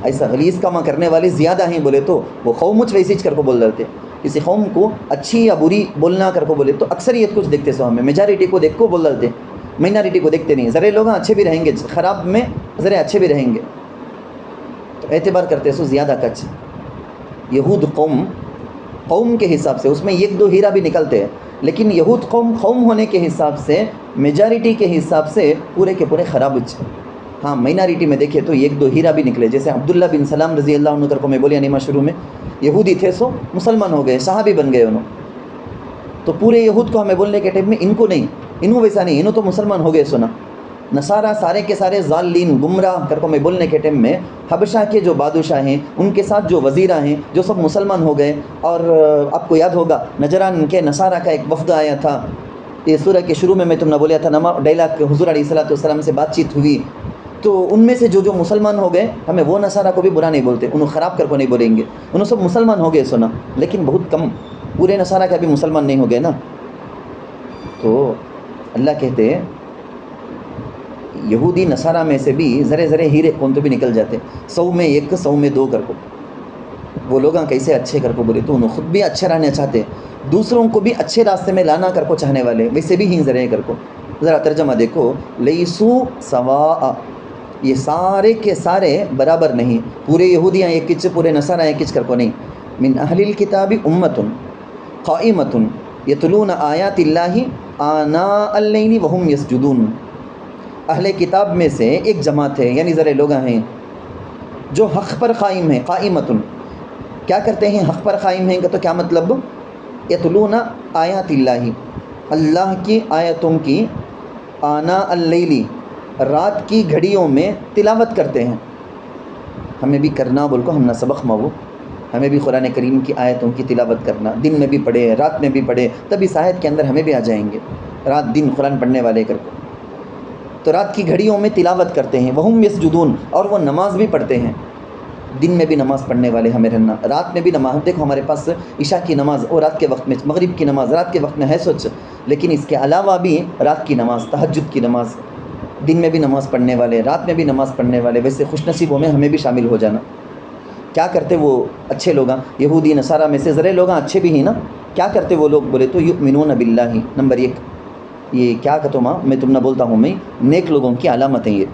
ایسا غلیظ کام کرنے والے زیادہ ہیں بولے تو وہ قوم مجھ ویسی کر کو بول ڈالتے۔ کسی قوم کو اچھی یا بری بولنا کر کو بولے تو اکثریت کچھ دیکھتے سو ہمیں، میجارٹی کو دیکھ کو بول ڈالتے، مائنارٹی کو دیکھتے نہیں، ذرے لوگ اچھے بھی رہیں گے، خراب میں ذرے اچھے بھی رہیں گے، تو اعتبار کرتے سو زیادہ کچھ۔ یہود قوم کے حساب سے اس میں 1-2 ہیرا بھی نکلتے ہیں، لیکن یہود قوم ہونے کے حساب سے، میجارٹی کے حساب سے پورے کے پورے خراب۔ ہاں مائنارٹی میں دیکھے تو 1-2 ہیرا بھی نکلے، جیسے عبداللہ بن سلام رضی اللہ عنہ کو میں بولیا نہیں شروع میں، یہودی تھے سو مسلمان ہو گئے، صحابی بن گئے انہوں، تو پورے یہود کو ہمیں بولنے کے ٹائم میں ان کو نہیں، انہوں ویسا نہیں، انہوں تو مسلمان ہو گئے سونا، نصارہ سارے کے سارے ضالین گمراہ کر کو میں بولنے کے ٹائم میں حبشہ کے جو بادشاہ ہیں ان کے ساتھ جو وزیرہ ہیں جو سب مسلمان ہو گئے. اور آپ کو یاد ہوگا نجران کے نصارہ کا ایک وفد آیا تھا. یہ سورہ کے شروع میں تم نے بولا تھا ڈائلاگ حضور علیہ السلام سے بات چیت ہوئی تو ان میں سے جو مسلمان ہو گئے ہمیں وہ نصارہ کو بھی برا نہیں بولتے, انہوں خراب کر کو نہیں بولیں گے, انہوں سب مسلمان ہو گئے سنا, لیکن بہت کم پورے نصارہ کا بھی مسلمان نہیں ہو گئے نا. تو اللہ کہتے ہیں یہودی نصارہ میں سے بھی ذرے ذرے ہیرے کون تو بھی نکل جاتے, 100 میں 1 100 میں 2 کر کو. وہ لوگ کیسے اچھے کر کو بولے تو انہوں خود بھی اچھے رہنا چاہتے, دوسروں کو بھی اچھے راستے میں لانا کر کو چاہنے والے, ویسے بھی ہی ذرے کر کو. ذرا ترجمہ دیکھو, لیسو سواء, یہ سارے کے سارے برابر نہیں, پورے یہودیاں ایک کچ پورے نصارہ ایک کچ کر کو نہیں. من اہل الکتاب امۃ قائمۃ یتلون آیات اللہ آناء اللیل وہم یسجدون. اہل کتاب میں سے ایک جماعت ہے یعنی ذرے لوگ ہیں جو حق پر قائم ہیں. قائمۃ کیا کرتے ہیں, حق پر قائم ہیں تو کیا مطلب, یتلون آیات اللہ, اللہ کی آیتوں کی, آناء اللیل رات کی گھڑیوں میں تلاوت کرتے ہیں. ہمیں بھی کرنا بول کو ہم نہ سبق مو, ہمیں بھی قرآن کریم کی آیتوں کی تلاوت کرنا, دن میں بھی پڑھے رات میں بھی پڑھے, تب اس آیت کے اندر ہمیں بھی آ جائیں گے رات دن قرآن پڑھنے والے کر کو. تو رات کی گھڑیوں میں تلاوت کرتے ہیں, وہم یسجدون, اور وہ نماز بھی پڑھتے ہیں. دن میں بھی نماز پڑھنے والے ہمیں رہنا, رات میں بھی نماز. دیکھو ہمارے پاس عشاء کی نماز اور رات کے وقت میں, مغرب کی نماز رات کے وقت میں ہے سوچ, لیکن اس کے علاوہ بھی رات کی نماز, تہجد کی نماز, دن میں بھی نماز پڑھنے والے, رات میں بھی نماز پڑھنے والے. ویسے خوش نصیبوں میں ہمیں بھی شامل ہو جانا. کیا کرتے وہ اچھے لوگ, یہودی نصارہ میں سے ذرے لوگ اچھے بھی ہیں نا, کیا کرتے وہ لوگ بولے تو یؤمنون باللہ. نمبر 1 یہ کیا کہتا ماں میں تم نہ بولتا ہوں میں, نیک لوگوں کی علامت ہیں یہ.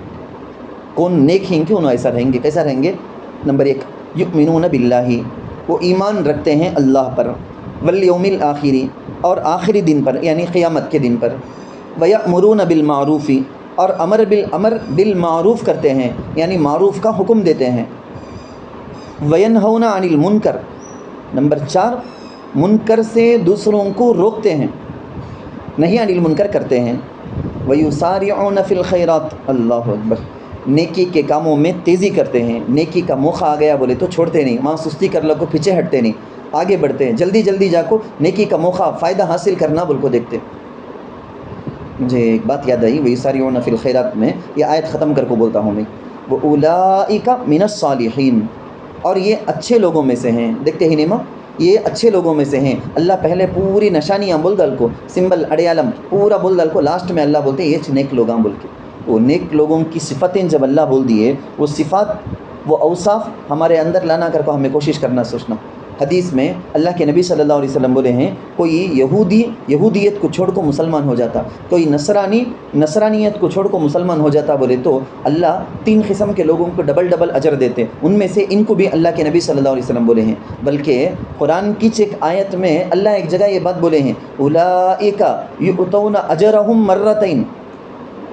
کون نیک ہیں کہ انہوں ایسا رہیں گے, کیسا رہیں گے. نمبر 1 یؤمنون باللہ, وہ ایمان رکھتے ہیں اللہ پر, والیوم الآخر, اور آخری دن پر یعنی قیامت کے دن پر. ویأمرون بالمعروف, اور امر بالمعروف کرتے ہیں یعنی معروف کا حکم دیتے ہیں. وینہون عن المنکر, نمبر 4 منکر سے دوسروں کو روکتے ہیں, نہیں عن المنکر کرتے ہیں. ویسارعون فی الخیرات, اللہ اکبر, نیکی کے کاموں میں تیزی کرتے ہیں. نیکی کا موقع آ گیا بولے تو چھوڑتے نہیں, وہاں سستی کر لو کو پیچھے ہٹتے نہیں, آگے بڑھتے ہیں, جلدی جلدی جا کو نیکی کا موقع فائدہ حاصل کرنا بول کو دیکھتے. مجھے ایک بات یاد آئی, ویسارعون فی الخیرات میں یہ آیت ختم کر کو بولتا ہوں میں. وَأُولَئِکَ مِنَ الصَّالِحِینَ, اور یہ اچھے لوگوں میں سے ہیں. دیکھتے ہی نیما, یہ اچھے لوگوں میں سے ہیں. اللہ پہلے پوری نشانیاں بول دل کو, سمبل اڑیالم پورا بول دل کو, لاسٹ میں اللہ بولتے ہیں یہ نیک لوگاں بول کے. وہ نیک لوگوں کی صفتیں جب اللہ بول دیے, وہ صفات وہ اوصاف ہمارے اندر لانا کر کو ہمیں کوشش کرنا سوچنا. حدیث میں اللہ کے نبی صلی اللہ علیہ وسلم بولے ہیں, کوئی یہودیت کو چھوڑ کو مسلمان ہو جاتا, کوئی نصرانیت کو چھوڑ کو مسلمان ہو جاتا بولے تو اللہ 3 قسم کے لوگوں کو ڈبل اجر دیتے. ان میں سے ان کو بھی اللہ کے نبی صلی اللہ علیہ وسلم بولے ہیں. بلکہ قرآن کی ایک آیت میں اللہ ایک جگہ یہ بات بولے ہیں, اولئک یؤتون اجرہم مرتین,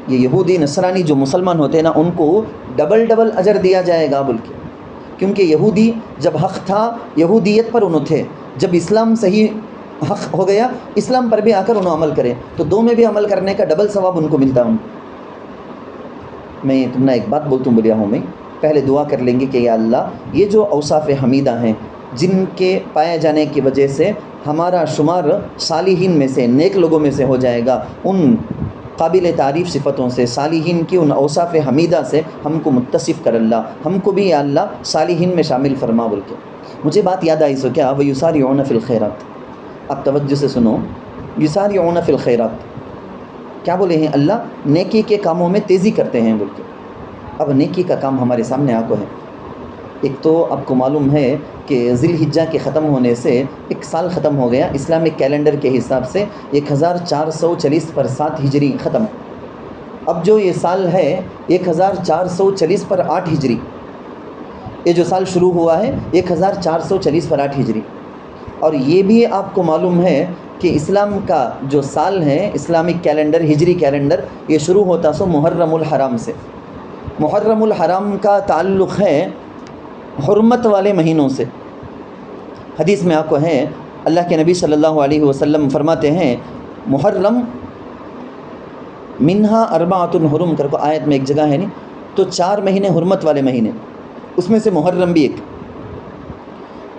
یہ یہودی نصرانی جو مسلمان ہوتے ہیں نا ان کو ڈبل اجر دیا جائے گا بول کے. کیونکہ یہودی جب حق تھا یہودیت پر انہوں تھے, جب اسلام صحیح حق ہو گیا اسلام پر بھی آ کر انہوں عمل کرے تو دو میں بھی عمل کرنے کا ڈبل ثواب ان کو ملتا. میں تم نے ایک بات بولتا ہوں بولیا ہوں میں, پہلے دعا کر لیں گے کہ یا اللہ یہ جو اوصاف حمیدہ ہیں جن کے پائے جانے کی وجہ سے ہمارا شمار صالحین میں سے نیک لوگوں میں سے ہو جائے گا, ان قابل تعریف صفتوں سے صالحین کی ان اوصاف حمیدہ سے ہم کو متصف کر اللہ, ہم کو بھی یا اللہ صالحین میں شامل فرما بول کے. مجھے بات یاد آئی سو کیا, وَيُسَارِعُونَ فِي الْخَيْرَاتِ, آپ توجہ سے سنو, یُسَارِعُونَ فِي الْخَيْرَاتِ کیا بولے ہیں اللہ, نیکی کے کاموں میں تیزی کرتے ہیں بول کے. اب نیکی کا کام ہمارے سامنے آ کو ہے. ایک تو آپ کو معلوم ہے کہ ذی الحجہ کے ختم ہونے سے ایک سال ختم ہو گیا, اسلامک کیلنڈر کے حساب سے 1440 پر 7 ہجری ختم. اب جو یہ سال ہے 1440 پر 8 ہجری, یہ جو سال شروع ہوا ہے 1440 پر 8 ہجری. اور یہ بھی آپ کو معلوم ہے کہ اسلام کا جو سال ہے اسلامک کیلنڈر ہجری کیلنڈر یہ شروع ہوتا سو محرم الحرام سے. محرم الحرام کا تعلق ہے حرمت والے مہینوں سے. حدیث میں آپ کو ہے اللہ کے نبی صلی اللہ علیہ وسلم فرماتے ہیں محرم منہا اربعۃ حرم کر کو آیت میں ایک جگہ ہے نہیں، تو 4 مہینے حرمت والے مہینے، اس میں سے محرم بھی ایک.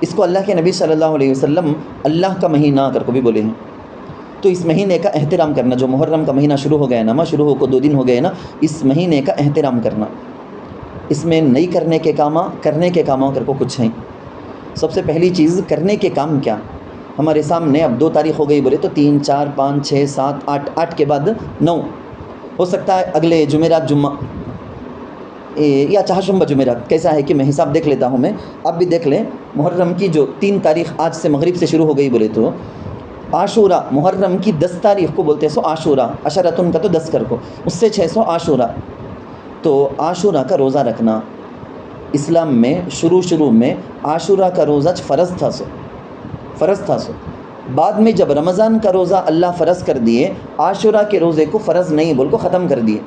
اس کو اللہ کے نبی صلی اللہ علیہ وسلم اللہ کا مہینہ کر کو بھی بولے ہیں. تو اس مہینے کا احترام کرنا، جو محرم کا مہینہ شروع ہو گیا نا، شروع ہو کو 2 دن ہو گئے نا، اس مہینے کا احترام کرنا. اس میں نہیں کرنے کے کاموں کر کو کچھ ہیں. سب سے پہلی چیز کرنے کے کام کیا ہمارے سامنے. اب 2 تاریخ ہو گئی بولے تو 3 4 5 6 7 8، 8 کے بعد 9 ہو سکتا ہے. اگلے جمعرات جمعہ یا چہارشنبہ جمعرات، کیسا ہے کہ میں حساب دیکھ لیتا ہوں. میں آپ بھی دیکھ لیں. محرم کی جو 3 تاریخ آج سے مغرب سے شروع ہو گئی بولے تو عاشورہ محرم کی 10 تاریخ کو بولتے ہیں سو عاشورہ. عشرتن کا تو 10 کر کو، اس سے 600 عاشورہ. تو عاشورہ کا روزہ رکھنا اسلام میں شروع میں عاشورہ کا روزہ فرض تھا سو. بعد میں جب رمضان کا روزہ اللہ فرض کر دیے، عاشورہ کے روزے کو فرض نہیں بول کو ختم کر دیے.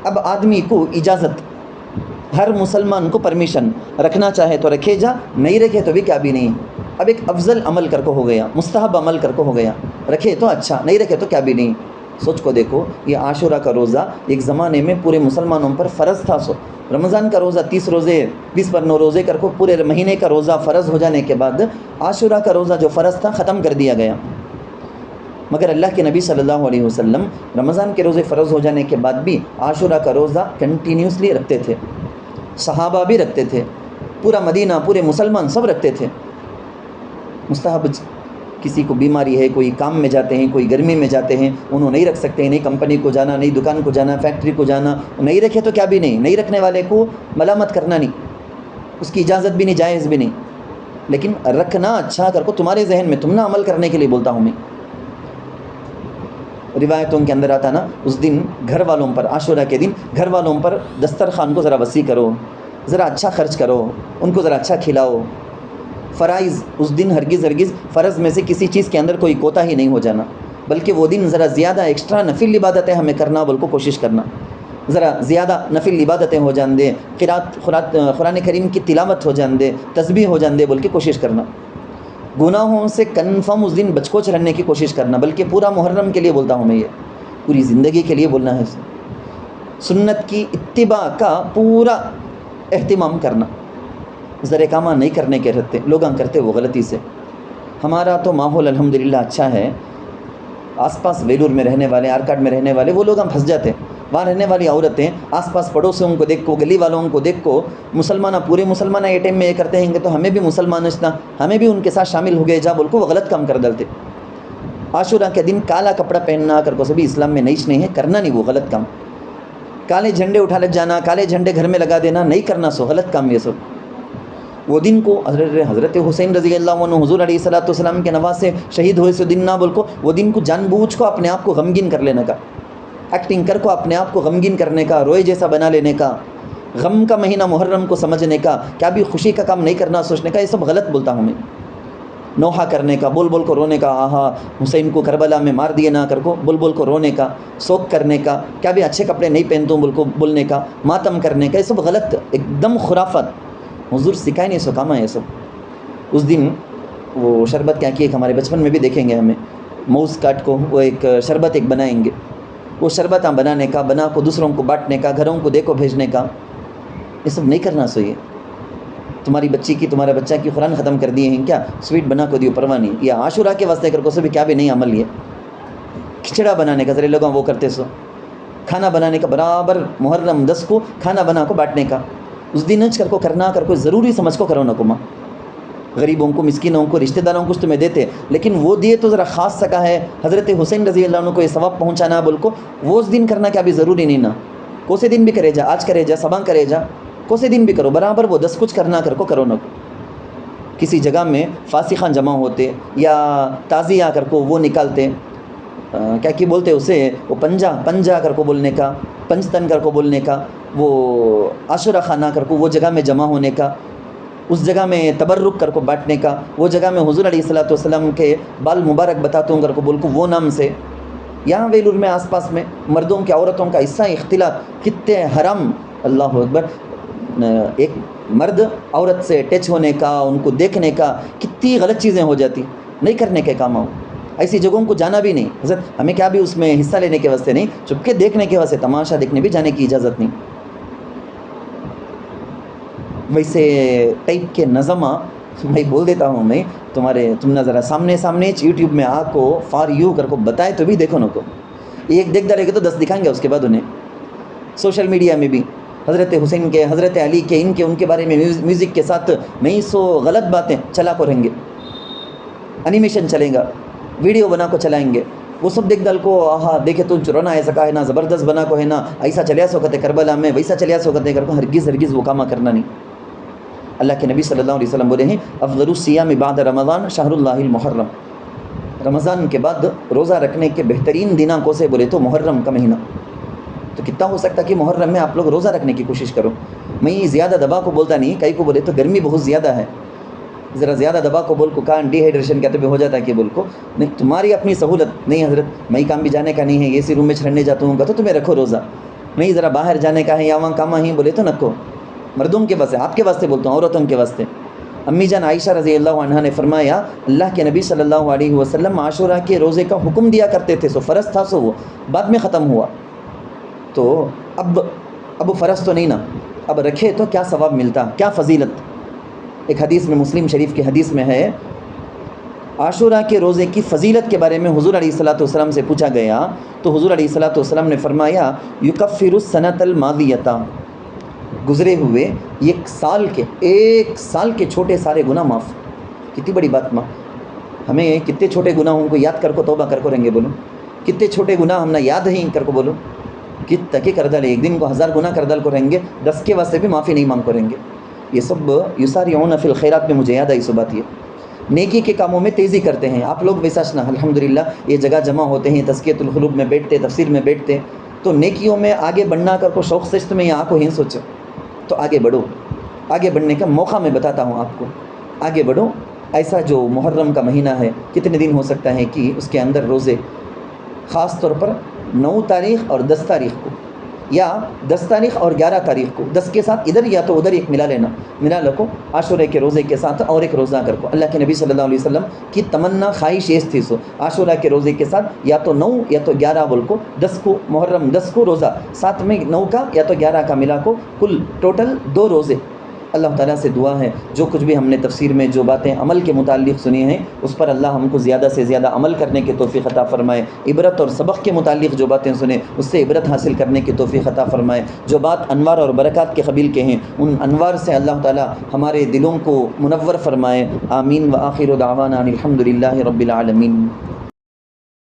اب آدمی کو اجازت، ہر مسلمان کو پرمیشن، رکھنا چاہے تو رکھے جا، نہیں رکھے تو بھی کیا بھی نہیں. اب ایک افضل عمل کر کو ہو گیا، مستحب عمل کر کو ہو گیا. رکھے تو اچھا، نہیں رکھے تو کیا بھی نہیں. سوچ کو دیکھو، یہ عاشورہ کا روزہ ایک زمانے میں پورے مسلمانوں پر فرض تھا. رمضان کا روزہ 30 روزے 20 پر 9 روزے کر کو پورے مہینے کا روزہ فرض ہو جانے کے بعد عاشورہ کا روزہ جو فرض تھا ختم کر دیا گیا. مگر اللہ کے نبی صلی اللہ علیہ وسلم رمضان کے روزے فرض ہو جانے کے بعد بھی عاشورہ کا روزہ کنٹینیوسلی رکھتے تھے. صحابہ بھی رکھتے تھے، پورا مدینہ، پورے مسلمان سب رکھتے تھے. مستحب، کسی کو بیماری ہے، کوئی کام میں جاتے ہیں، کوئی گرمی میں جاتے ہیں، انہوں نہیں رکھ سکتے، نہیں کمپنی کو جانا، نہیں دکان کو جانا، فیکٹری کو جانا، نہیں رکھے تو کیا بھی نہیں رکھنے والے کو ملامت کرنا نہیں، اس کی اجازت بھی نہیں، جائز بھی نہیں. لیکن رکھنا اچھا کر کو تمہارے ذہن میں، تم نہ عمل کرنے کے لیے بولتا ہوں میں. روایتوں کے اندر آتا نا، اس دن گھر والوں پر، عاشورہ کے دن گھر والوں پر دسترخوان کو ذرا وسیع کرو، ذرا اچھا خرچ کرو، ان کو ذرا اچھا کھلاؤ. فرائض اس دن ہرگز فرض میں سے کسی چیز کے اندر کوئی کوتا ہی نہیں ہو جانا، بلکہ وہ دن ذرا زیادہ ایکسٹرا نفل عبادتیں ہمیں کرنا بول کو کوشش کرنا. ذرا زیادہ نفل عبادتیں ہو جان دے، قرآن کریم کی تلاوت ہو جان دے، تسبیح ہو جان دے بول کے کوشش کرنا. گناہوں سے کنفرم اس دن بچ کوچ رہنے کی کوشش کرنا. بلکہ پورا محرم کے لیے بولتا ہوں میں، یہ پوری زندگی کے لیے بولنا ہے. سنت کی اتباع کا پورا اہتمام کرنا. ذرا کامہ نہیں کرنے کے رہتے، لوگ کرتے وہ غلطی سے. ہمارا تو ماحول الحمدللہ اچھا ہے. آس پاس ویلور میں رہنے والے، آرکاڈ میں رہنے والے وہ لوگ ہم پھنس جاتے ہیں. وہاں رہنے والی عورتیں آس پاس پڑوسیوں کو دیکھ کو، گلی والوں کو دیکھ کو، پورے مسلمانہ یہ ٹائم میں یہ کرتے ہیں کہ تو ہمیں بھی مسلمانشنا، ہمیں بھی ان کے ساتھ شامل ہو گئے جا بول کو وہ غلط کام کر ڈالتے. عاشورہ کے دن کالا کپڑا پہننا کر کو سبھی اسلام میں نہیں ہے، کرنا نہیں وہ غلط کام. کالے جھنڈے اٹھا لے جانا، کالے جھنڈے گھر میں لگا دینا، نہیں کرنا سو غلط کام یہ سب. وہ دن کو حضرت حسین رضی اللہ عنہ حضور علیہ الصلوۃ والسلام کے نواسے شہید ہوئے سو دن نہ بول کو، وہ دن کو جان بوجھ کو اپنے آپ کو غمگین کر لینے کا، ایکٹنگ کر کو اپنے آپ کو غمگین کرنے کا، روئے جیسا بنا لینے کا، غم کا مہینہ محرم کو سمجھنے کا، کیا بھی خوشی کا کام نہیں کرنا سوچنے کا، یہ سب غلط بولتا ہوں میں. نوحہ کرنے کا، بول کو رونے کا، آہا حسین کو کربلا میں مار دیے نہ کر کو بول کو رونے کا، سوگ کرنے کا، کیا بھی اچھے کپڑے نہیں پہنتا ہوں بول کو بولنے کا، ماتم کرنے کا، یہ سب غلط، ایک دم خرافت. حضور سکھائے نہیں سو کام ہے یہ سب. اس دن وہ شربت کیا کہ ہمارے بچپن میں بھی دیکھیں گے ہمیں، موز کاٹ کو وہ ایک شربت ایک بنائیں گے، وہ شربت بنانے کا، بنا کو دوسروں کو بانٹنے کا، گھروں کو دیکھو بھیجنے کا، یہ سب نہیں کرنا چاہیے. تمہاری بچی کی، تمہارا بچہ کی قرآن ختم کر دیے ہیں کیا، سویٹ بنا کو دیو پرواہ نہیں. یا عاشورہ کے واسطے کر کو سب کیا بھی نہیں عمل. یہ کھچڑا بنانے کا ذرا لوگوں وہ کرتے سو، کھانا بنانے کا برابر محرم 10 کو کھانا بنا کو بانٹنے کا، اس دن کر کو کرنا کر کو ضروری سمجھ کو کرو نہ کو. ماں غریبوں کو، مسکینوں کو، رشتہ داروں کو تمہیں دیتے، لیکن وہ دیے تو ذرا خاص سکا ہے حضرت حسین رضی اللہ عنہ کو یہ ثواب پہنچانا بول کو، وہ اس دن کرنا کیا بھی ضروری نہیں نا. کوسے دن بھی کرے جا، آج کرے جا، صبح کرے جا، کوسے دن بھی کرو، برابر وہ 10 کچھ کرنا کر کو کرو نہ کو. کسی جگہ میں فاسقان جمع ہوتے یا تازیہ کر کو وہ نکالتے، کیا کی بولتے اسے، وہ پنجا کر کو بولنے کا، پنجتن کر کو بولنے کا، وہ عاشورہ خانہ کر کو وہ جگہ میں جمع ہونے کا، اس جگہ میں تبرک کر کو بانٹنے کا، وہ جگہ میں حضور علیہ الصلوۃ والسلام کے بال مبارک بتاتا ہوں کر کو بول کو وہ نام سے. یہاں ویلور میں آس پاس میں مردوں کے عورتوں کا حصہ اختلاط کتنے حرام، اللہ اکبر. ایک مرد عورت سے ٹچ ہونے کا، ان کو دیکھنے کا، کتنی غلط چیزیں ہو جاتی، نہیں کرنے کے کام ہو. ایسی جگہوں کو جانا بھی نہیں حضرت، ہمیں کیا بھی اس میں حصہ لینے کے واسطے نہیں، چپکے دیکھنے کے واسطے، تماشا دیکھنے بھی جانے کی اجازت نہیں۔ ویسے ٹائپ کے نظم میں بول دیتا ہوں، میں تم نہ ذرا سامنے یوٹیوب میں آ کو فار یو کر کو بتائے تو بھی دیکھو نہ کو، ایک دیکھ ڈالے گا تو 10 دکھائیں گے اس کے بعد انہیں۔ سوشل میڈیا میں بھی حضرت حسین کے، حضرت علی کے، ان کے بارے میں میوزک کے ساتھ نہیں سو غلط باتیں چلا کو رہیں گے، انیمیشن چلیں گا، ویڈیو بنا کو چلائیں گے، وہ سب دیکھ ڈال کو آہا دیکھے تو چرونا ایسا کا ہے نا، زبردست بنا کو ہے نا، ایسا چلیا سو کہتے کربلا میں، ویسا چلیا سو کہتے کر کو، ہرگز وہ کامہ کرنا نہیں۔ اللہ کے نبی صلی اللہ علیہ وسلم بولے ہیں افضل الصیام بعد رمضان شہر اللہ المحرم، رمضان کے بعد روزہ رکھنے کے بہترین دنوں کو سے بولے تو محرم کا مہینہ۔ تو کتنا ہو سکتا کہ محرم میں آپ لوگ روزہ رکھنے کی کوشش کرو۔ میں زیادہ دبا کو بولتا نہیں، کئی کو بولے تو گرمی بہت زیادہ ہے، ذرا زیادہ دبا کو بول کو کان ڈی ہائیڈریشن کہتے بھی ہو جاتا ہے کہ بول کو نہیں، تمہاری اپنی سہولت نہیں حضرت، میں کام بھی جانے کا نہیں ہے، اے سی روم میں چھڑنے جاتا ہوں گا تو تمہیں رکھو روزہ، نہیں ذرا باہر جانے کا ہے یا وہاں کام ہی بولے تو نکو، مردوں کے واسطے، آپ کے واسطے بولتا ہوں، عورتوں کے واسطے۔ امی جان عائشہ رضی اللہ عنہا نے فرمایا اللہ کے نبی صلی اللہ علیہ وسلم عاشورہ کے روزے کا حکم دیا کرتے تھے، سو فرض تھا، سو وہ بعد میں ختم ہوا، تو اب فرض تو نہیں نا، اب رکھے تو کیا ثواب ملتا، کیا فضیلت۔ ایک حدیث میں، مسلم شریف کی حدیث میں ہے، عاشورہ کے روزے کی فضیلت کے بارے میں حضور علیہ الصلوۃ والسلام سے پوچھا گیا تو حضور علیہ الصلوۃ والسلام نے فرمایا یکفر السنۃ الماضیۃ، گزرے ہوئے ایک سال کے چھوٹے سارے گناہ معاف۔ کتنی بڑی بات ماں، ہمیں کتنے چھوٹے گناہوں کو یاد کر کو توبہ کر کو رہیں گے، بولو کتنے چھوٹے گناہ ہم نہ یاد ہی کر کو، بولو کتنا کہ کر ڈالے، ایک دن کو 1000 گناہ کر ڈال کو رہیں گے، 10 کے واسطے بھی معافی نہیں مانگ کو رہیں گے۔ یہ سب یسارعون فی الخیرات میں مجھے یاد آئی سو بات، یہ نیکی کے کاموں میں تیزی کرتے ہیں آپ لوگ، ویسا نہ الحمدللہ یہ جگہ جمع ہوتے ہیں، تزکیۃ القلوب میں بیٹھتے، تفسیر میں بیٹھتے، تو نیکیوں میں آگے بڑھنا کر کو شوق سے میں یہاں کو ہی سوچو تو آگے بڑھو، آگے بڑھنے کا موقع میں بتاتا ہوں آپ کو، آگے بڑھو۔ ایسا جو محرم کا مہینہ ہے، کتنے دن ہو سکتا ہے کہ اس کے اندر روزے، خاص طور پر 9 تاریخ اور 10 تاریخ کو، یا 10 تاریخ اور 11 تاریخ کو، 10 کے ساتھ ادھر یا تو ادھر ایک ملا لکو عاشورہ کے روزے کے ساتھ اور ایک روزہ کر کو۔ اللہ کے نبی صلی اللہ علیہ وسلم کی تمنا خواہش یہ تھی، سو عاشورہ کے روزے کے ساتھ یا تو 9 یا تو 11 بول کو، 10 کو محرم 10 کو روزہ، ساتھ میں 9 کا یا تو 11 کا ملا کو، کل ٹوٹل 2 روزے۔ اللہ تعالیٰ سے دعا ہے جو کچھ بھی ہم نے تفسیر میں جو باتیں عمل کے متعلق سنی ہیں، اس پر اللہ ہم کو زیادہ سے زیادہ عمل کرنے کی توفیق عطا فرمائے، عبرت اور سبق کے متعلق جو باتیں سنیں اس سے عبرت حاصل کرنے کی توفیق عطا فرمائے، جو بات انوار اور برکات کے قبیل کے ہیں ان انوار سے اللہ تعالیٰ ہمارے دلوں کو منور فرمائے۔ آمین و آخر دعوانا الحمدللہ رب العالمین۔